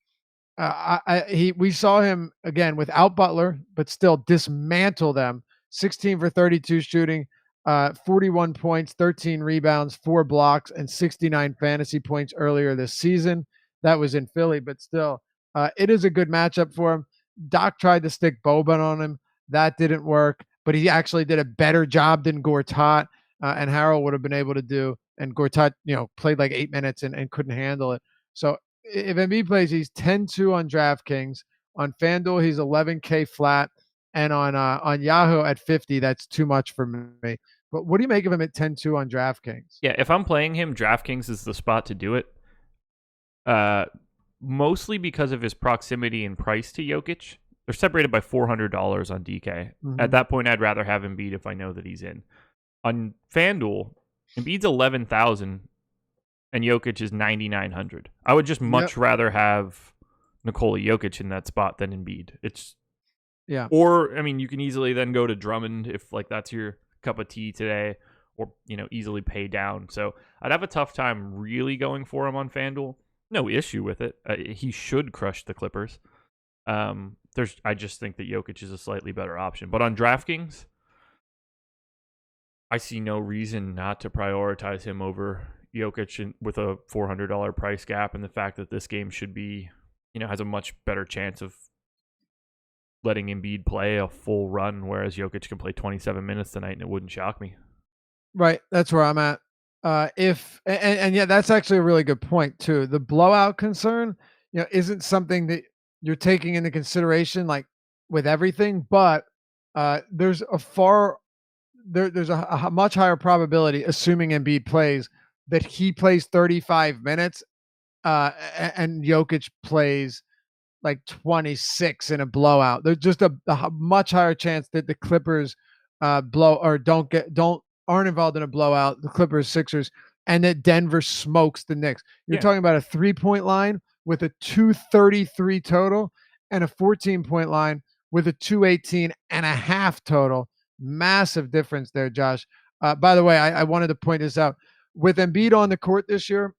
We saw him again without Butler, but still dismantle them. 16 for 32 shooting, 41 points, 13 rebounds, 4 blocks, and 69 fantasy points earlier this season. That was in Philly, but still, it is a good matchup for him. Doc tried to stick Boban on him. That didn't work, but he actually did a better job than Gortat and Harrell would have been able to do. And Gortat, played 8 minutes and couldn't handle it. So if Embiid plays, he's 10-2 on DraftKings. On FanDuel, he's 11K flat. And on Yahoo at 50, that's too much for me. But what do you make of him at 10-2 on DraftKings? Yeah, if I'm playing him, DraftKings is the spot to do it. Mostly because of his proximity and price to Jokic. They're separated by $400 on DK. Mm-hmm. At that point, I'd rather have Embiid if I know that he's in. On FanDuel, Embiid's 11,000 and Jokic is 9,900. I would just much rather have Nikola Jokic in that spot than Embiid. Or you can easily then go to Drummond if that's your cup of tea today, or easily pay down. So I'd have a tough time really going for him on FanDuel. No issue with it. He should crush the Clippers. I just think that Jokic is a slightly better option. But on DraftKings, I see no reason not to prioritize him over Jokic with a $400 price gap, and the fact that this game should be, has a much better chance of letting Embiid play a full run, whereas Jokic can play 27 minutes tonight, and it wouldn't shock me. Right, that's where I'm at. Yeah, that's actually a really good point too. The blowout concern, isn't something that you're taking into consideration, like with everything, but there's a much higher probability, assuming Embiid plays, that he plays 35 minutes, and Jokic plays like 26 in a blowout. There's just a much higher chance that the Clippers aren't involved in a blowout, the Clippers, Sixers, and that Denver smokes the Knicks. You're talking about a 3-point line with a 233 total and a 14-point line with a 218.5 total. Massive difference there, Josh. By the way, I wanted to point this out. With Embiid on the court this year,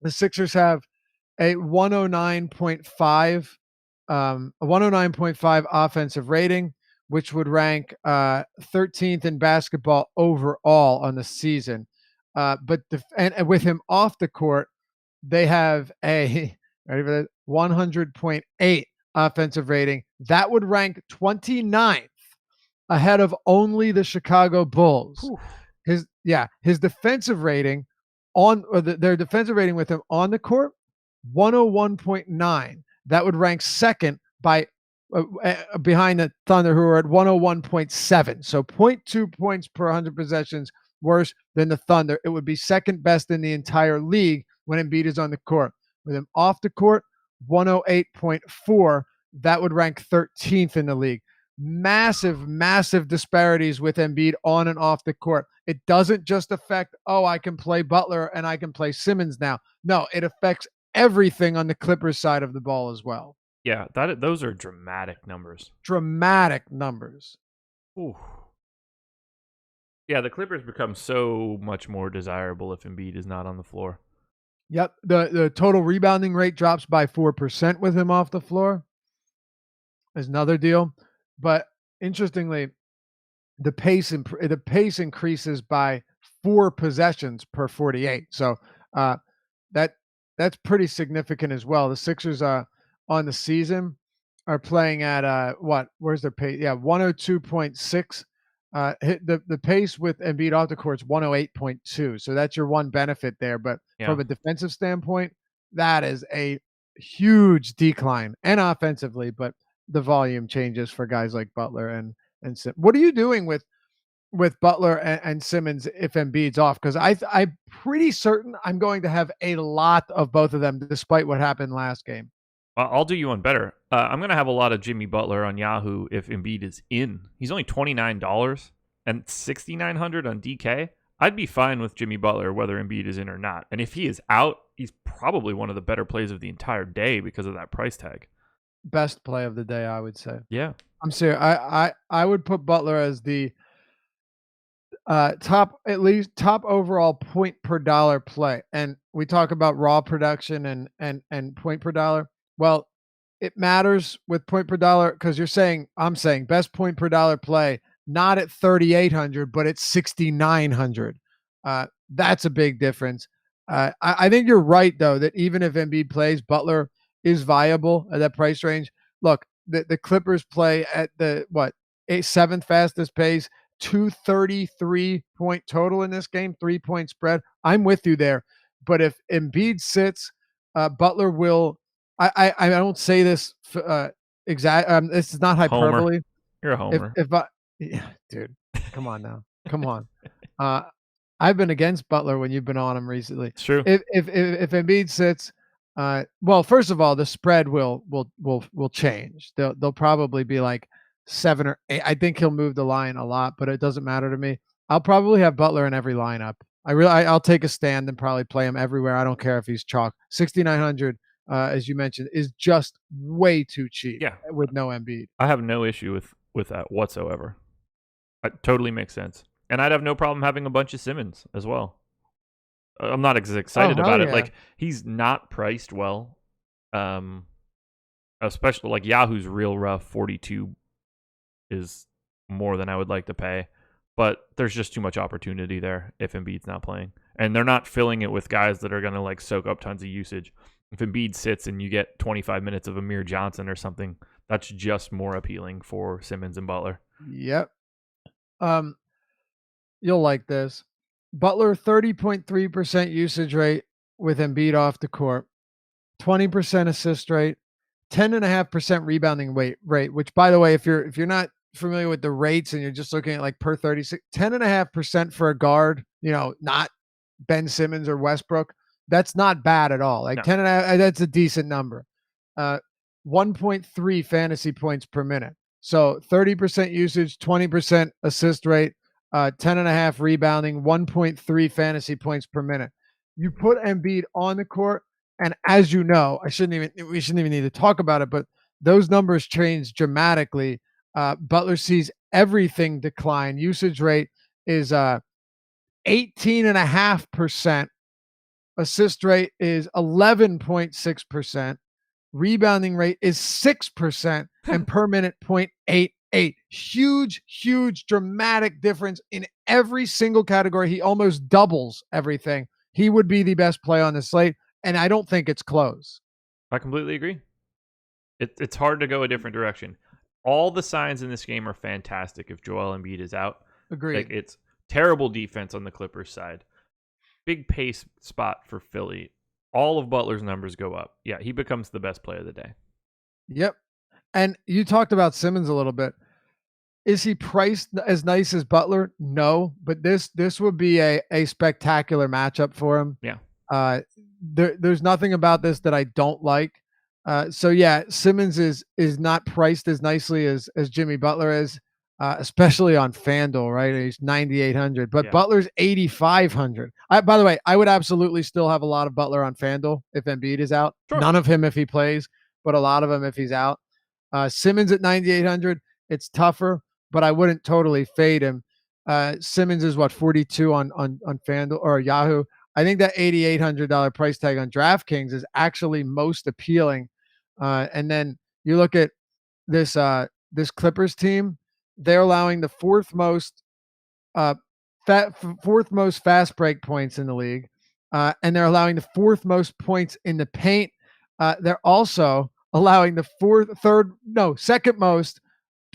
the Sixers have a 109.5 offensive rating, which would rank 13th in basketball overall on the season. But with him off the court, they have a 100.8 offensive rating. That would rank 29th, ahead of only the Chicago Bulls. Ooh. His defensive rating their defensive rating with him on the court, 101.9. That would rank second behind the Thunder, who are at 101.7. So 0.2 points per 100 possessions worse than the Thunder. It would be second best in the entire league when Embiid is on the court. With him off the court, 108.4. That would rank 13th in the league. Massive disparities with Embiid on and off the court. It doesn't just affect, I can play Butler and I can play Simmons now. No, it affects everything on the Clippers side of the ball as well. Yeah, those are dramatic numbers. Dramatic numbers. Ooh. Yeah, the Clippers become so much more desirable if Embiid is not on the floor. Yep, the total rebounding rate drops by 4% with him off the floor. Is another deal. But interestingly, the pace increases by 4 possessions per 48. So that's pretty significant as well. The Sixers on the season are playing at where's their pace? Yeah, 102.6. The pace with Embiid off the court is 108.2. So that's your one benefit there. But from a defensive standpoint, that is a huge decline, and offensively, but the volume changes for guys like Butler and Simmons. What are you doing with Butler and Simmons if Embiid's off? Because I'm pretty certain I'm going to have a lot of both of them, despite what happened last game. I'll do you one better. I'm going to have a lot of Jimmy Butler on Yahoo if Embiid is in. He's only $29 and $6,900 on DK. I'd be fine with Jimmy Butler whether Embiid is in or not. And if he is out, he's probably one of the better plays of the entire day because of that price tag. Best play of the day, I would say. Yeah, I'm serious. I would put Butler as the top overall point per dollar play. And we talk about raw production and point per dollar. Well, it matters with point per dollar because I'm saying best point per dollar play, not at 3,800, but at 6,900. That's a big difference. I think you're right though that even if Embiid plays, Butler is viable at that price range. Look, the Clippers play at the 7th fastest pace, 233 point total in this game, 3-point spread. I'm with you there, but if Embiid sits, Butler will. I don't say this exact. This is not hyperbole. Homer. You're a homer. Dude, come on now, come on. I've been against Butler when you've been on him recently. It's true. If Embiid sits. Well, first of all, the spread will change. They'll probably be like 7 or 8. I think he'll move the line a lot, but it doesn't matter to me. I'll probably have Butler in every lineup. I'll take a stand and probably play him everywhere. I don't care if he's chalk. 6,900, as you mentioned, is just way too cheap. Yeah, with no Embiid. I have no issue with that whatsoever. It totally makes sense, and I'd have no problem having a bunch of Simmons as well. I'm not as excited about it. Like, he's not priced well. Especially like Yahoo's real rough 42 is more than I would like to pay. But there's just too much opportunity there if Embiid's not playing. And they're not filling it with guys that are going to like soak up tons of usage. If Embiid sits and you get 25 minutes of Amir Johnson or something, That's just more appealing for Simmons and Butler. Yep. You'll like this. Butler 30.3% usage rate with Embiid off the court, 20% assist rate, 10.5% rebounding rate. Which, by the way, if you're not familiar with the rates and you're just looking at like per 36, 10.5% for a guard, not Ben Simmons or Westbrook, that's not bad at all. Like 10.5, that's a decent number. 1.3 fantasy points per minute. So 30% usage, 20% assist rate, 10.5 rebounding, 1.3 fantasy points per minute. You put Embiid on the court, and as you know, we shouldn't even need to talk about it, but those numbers change dramatically. Butler sees everything decline. Usage rate is 18.5%. Assist rate is 11.6%. Rebounding rate is 6%, and per minute 0.88. Huge, dramatic difference in every single category. He almost doubles everything. He would be the best play on the slate, and I don't think it's close. I completely agree. It's hard to go a different direction. All the signs in this game are fantastic if Joel Embiid is out. Agreed. Like, it's terrible defense on the Clippers side. Big pace spot for Philly. All of Butler's numbers go up. Yeah, he becomes the best player of the day. Yep. And you talked about Simmons a little bit. Is he priced as nice as Butler? No, but this would be a spectacular matchup for him. Yeah. There's nothing about this that I don't like. So yeah, Simmons is not priced as nicely as Jimmy Butler is, especially on FanDuel, right? He's 9,800, but Butler's 8,500. By the way, I would absolutely still have a lot of Butler on FanDuel if Embiid is out. Sure. None of him if he plays, but a lot of him if he's out. Simmons at 9,800, it's tougher, but I wouldn't totally fade him. Simmons is 42 on FanDuel or Yahoo. I think that $8,800 price tag on DraftKings is actually most appealing. And then you look at this Clippers team; they're allowing the fourth most fast break points in the league, and they're allowing the fourth most points in the paint. They're also allowing the second most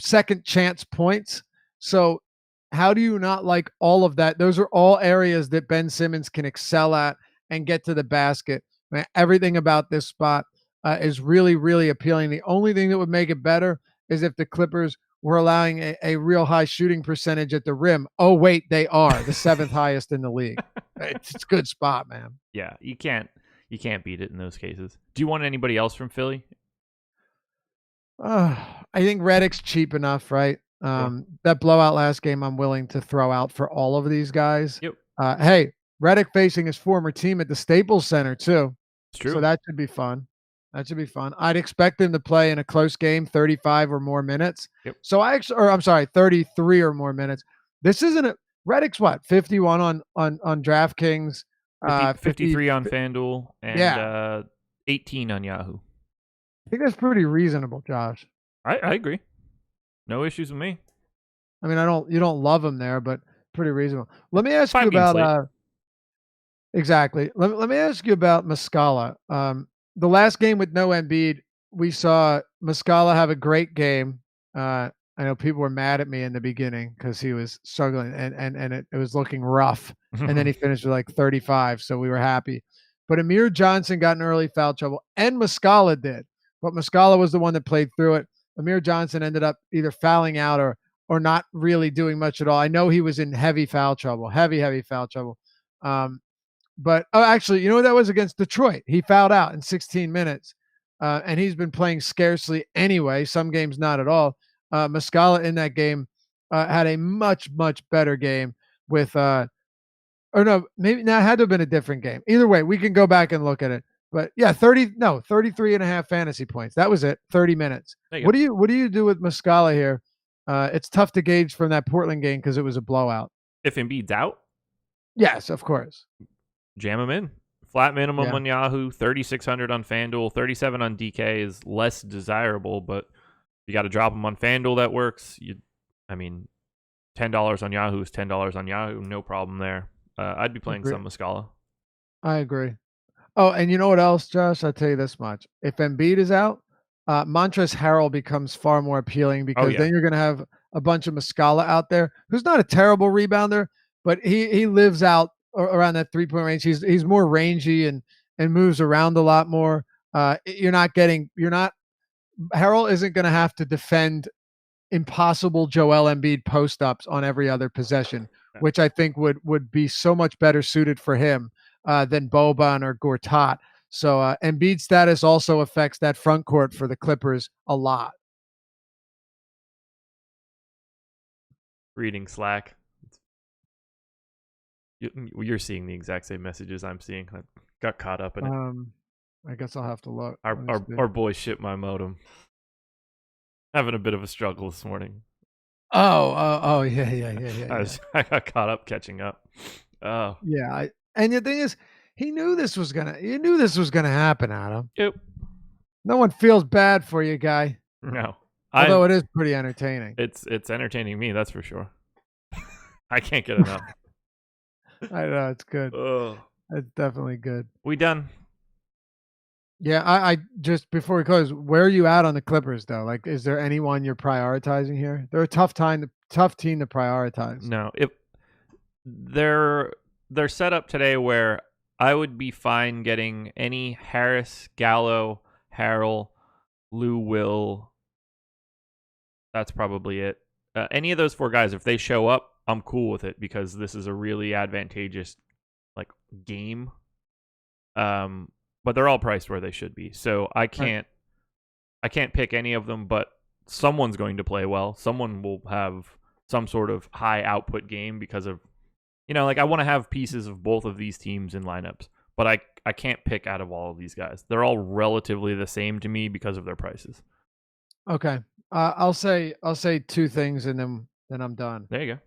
second chance points. So how do you not like all of that? Those are all areas that Ben Simmons can excel at and get to the basket. Man, everything about this spot is really, really appealing. The only thing that would make it better is if the Clippers were allowing a real high shooting percentage at the rim. Oh, wait, they are the seventh highest in the league. It's a good spot, man. Yeah, you can't beat it in those cases. Do you want anybody else from Philly? I think Redick's cheap enough, right? That blowout last game, I'm willing to throw out for all of these guys. Yep. Hey, Redick facing his former team at the Staples Center too. It's true. So that should be fun. I'd expect him to play in a close game, 35 or more minutes. Yep. So 33 or more minutes. This isn't Redick's 51 on DraftKings, 53 on FanDuel, and 18 on Yahoo. I think that's pretty reasonable, Josh. I agree. No issues with me. I mean, you don't love him there, but pretty reasonable. Let me ask you about exactly. Let me ask you about Muscala. The last game with no Embiid, we saw Muscala have a great game. I know people were mad at me in the beginning because he was struggling and it was looking rough. And then he finished with like 35, so we were happy. But Amir Johnson got in early foul trouble, and Muscala did. But Muscala was the one that played through it. Amir Johnson ended up either fouling out or not really doing much at all. I know he was in heavy foul trouble, heavy foul trouble. But actually, you know what that was against Detroit? He fouled out in 16 minutes, and he's been playing scarcely anyway. Some games not at all. Muscala in that game had a much better game with, it had to have been a different game. Either way, we can go back and look at it. But yeah, 33 and a half fantasy points. That was it. 30 minutes. What do you do with Muscala here? It's tough to gauge from that Portland game because it was a blowout. If Embiid's out? Yes, of course. Jam him in. Flat minimum on Yahoo, 3,600 on FanDuel, 37 on DK is less desirable, but you got to drop him on FanDuel. That works. $10 on Yahoo is $10 on Yahoo. No problem there. I'd be playing some Muscala. I agree. Oh, and you know what else, Josh? I'll tell you this much. If Embiid is out, Montrezl Harrell becomes far more appealing because then you're going to have a bunch of Muscala out there, who's not a terrible rebounder, but he lives out around that 3-point range. He's more rangy and moves around a lot more. Harrell isn't going to have to defend impossible Joel Embiid post-ups on every other possession, which I think would be so much better suited for him than Boban or Gortat. So Embiid's status also affects that front court for the Clippers a lot. Reading Slack. You're seeing the exact same messages I'm seeing. I got caught up in it. I guess I'll have to look. Our boy shipped my modem. Having a bit of a struggle this morning. Oh, yeah. I got caught up catching up. Oh. Yeah, and the thing is, you knew this was gonna happen, Adam. Yep. No one feels bad for you, guy. No. Although it is pretty entertaining. It's entertaining me, that's for sure. I can't get enough. I know, it's good. Oh. It's definitely good. We done? Yeah, I just before we close, where are you at on the Clippers though? Like, is there anyone you're prioritizing here? They're a tough team to prioritize. No, if they're set up today where I would be fine getting any Harris, Gallo, Harrell, Lou Will. That's probably it. Any of those four guys, if they show up, I'm cool with it because this is a really advantageous game. But they're all priced where they should be. So I can't pick any of them, but someone's going to play well. Someone will have some sort of high output game because of, I want to have pieces of both of these teams in lineups, but I can't pick out of all of these guys. They're all relatively the same to me because of their prices. Okay. I'll say two things and then I'm done. There you go.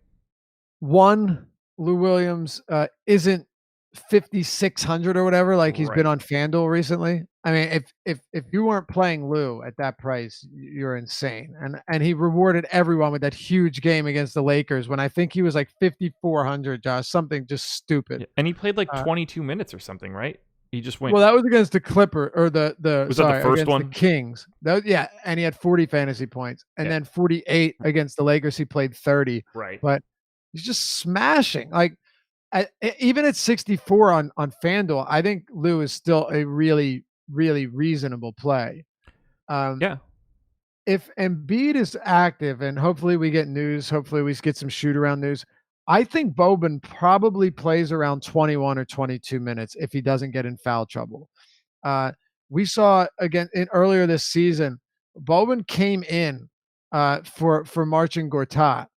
One, Lou Williams isn't 5,600 or whatever like he's been on FanDuel recently. I mean, if you weren't playing Lou at that price, you're insane. And he rewarded everyone with that huge game against the Lakers when I think he was like 5,400, Josh, something just stupid. Yeah, and he played 22 minutes or something, right? He just went. Well, that was against the Clipper or the was that the first one? The Kings. And he had 40 fantasy points and then 48 against the Lakers. He played 30. Right. But he's just smashing. Even at 64 on FanDuel, I think Lou is still a really, really reasonable play. If Embiid is active, and hopefully we get news, hopefully we get some shoot-around news, I think Boban probably plays around 21 or 22 minutes if he doesn't get in foul trouble. We saw, again, earlier this season, Boban came in for Marcin Gortat,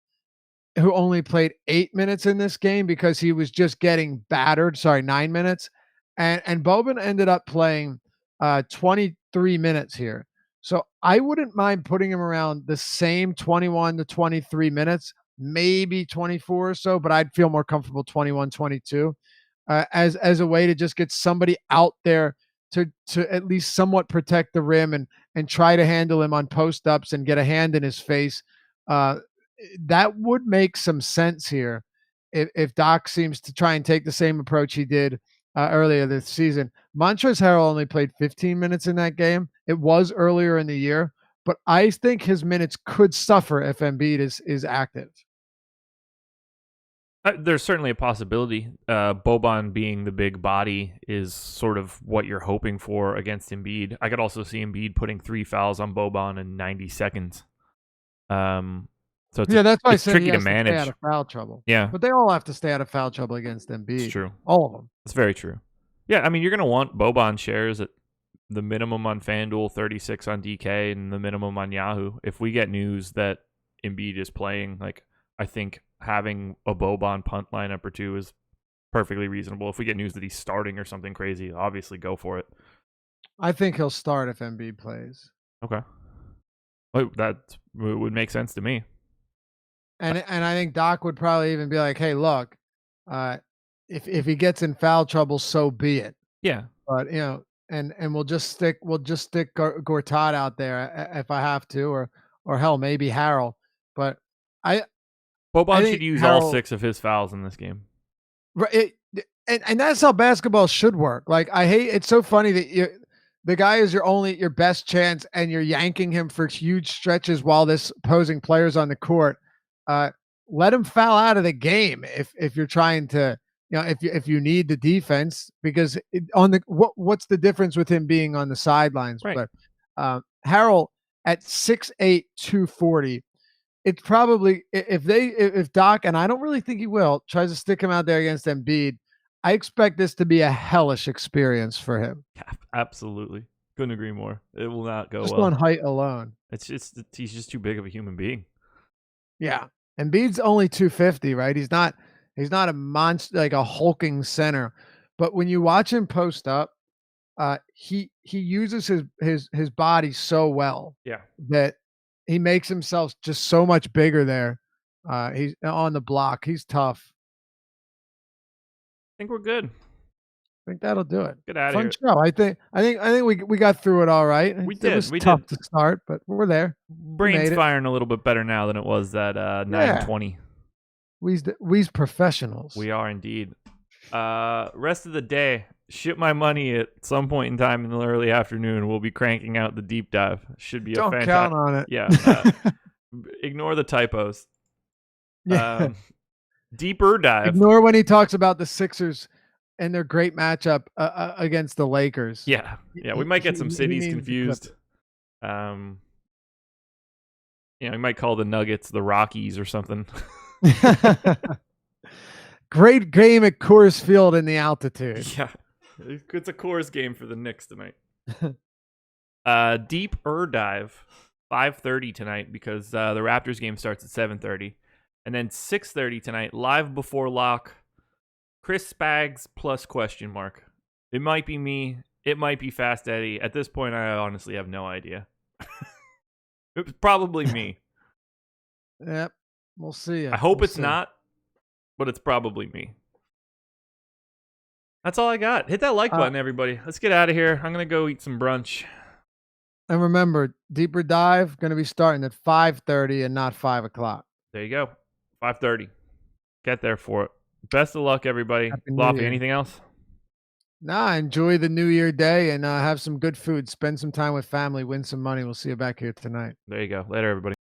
who only played 8 minutes in this game because he was just getting battered. 9 minutes. And Boban ended up playing 23 minutes here. So I wouldn't mind putting him around the same 21 to 23 minutes, maybe 24 or so, but I'd feel more comfortable 21, 22 as a way to just get somebody out there to at least somewhat protect the rim and try to handle him on post-ups and get a hand in his face. That would make some sense here if Doc seems to try and take the same approach he did earlier this season. Montrezl Harrell only played 15 minutes in that game. It was earlier in the year, but I think his minutes could suffer if Embiid is active. There's certainly a possibility. Boban being the big body is sort of what you're hoping for against Embiid. I could also see Embiid putting 3 fouls on Boban in 90 seconds. So that's why I said tricky he has to manage. Stay out of foul trouble. Yeah, but they all have to stay out of foul trouble against Embiid. It's true. All of them. It's very true. Yeah, I mean, you're going to want Boban shares at the minimum on FanDuel, 36 on DK, and the minimum on Yahoo. If we get news that Embiid is playing, I think having a Boban punt lineup or two is perfectly reasonable. If we get news that he's starting or something crazy, obviously go for it. I think he'll start if Embiid plays. Okay. Well, that would make sense to me. And I think Doc would probably even be like, "Hey, look, if he gets in foul trouble, so be it." Yeah. But and we'll just stick Gortat out there if I have to, or hell, maybe Harrell. But Boban should use all 6 of his fouls in this game. Right. And that's how basketball should work. It's so funny that the guy is your best chance, and you're yanking him for huge stretches while this opposing player's on the court. Let him foul out of the game if you're trying to, if you need the defense, because what's the difference with him being on the sidelines? Right. But Harrell at 6'8", 240. It's probably if Doc, and I don't really think he will, tries to stick him out there against Embiid, I expect this to be a hellish experience for him. Yeah, absolutely. Couldn't agree more. It will not go just well. On height alone. He's just too big of a human being. Yeah. Embiid's only 250, right? He's not a monster, like a hulking center. But when you watch him post up, he uses his body so well. Yeah. That he makes himself just so much bigger there. He's on the block. He's tough. I think we're good. I think that'll do it. Get out of here. Show. I think we got through it all right. We did. It was tough to start, but we're there. Brain's firing a little bit better now than it was at 9:20. We's professionals. We are indeed. Rest of the day, ship my money at some point in time in the early afternoon. We'll be cranking out the deep dive. Should be Don't count on it. Yeah. Ignore the typos. Yeah. Deeper dive. Ignore when he talks about the Sixers and their great matchup against the Lakers. Yeah. We might get some cities confused. We might call the Nuggets the Rockies or something. Great game at Coors Field in the altitude. Yeah, it's a Coors game for the Knicks tonight. Deeper dive, 5:30 tonight, because the Raptors game starts at 7:30. And then 6:30 tonight, live before lock, Chris Spags plus question mark. It might be me. It might be Fast Eddie. At this point, I honestly have no idea. It's probably me. Yep. We'll see. I hope it's not, but it's probably me. That's all I got. Hit that like button, everybody. Let's get out of here. I'm going to go eat some brunch. And remember, Deeper Dive going to be starting at 5:30 and not 5 o'clock. There you go. 5:30. Get there for it. Best of luck, everybody. Lofty, anything else? Nah, enjoy the New Year day and have some good food. Spend some time with family. Win some money. We'll see you back here tonight. There you go. Later, everybody.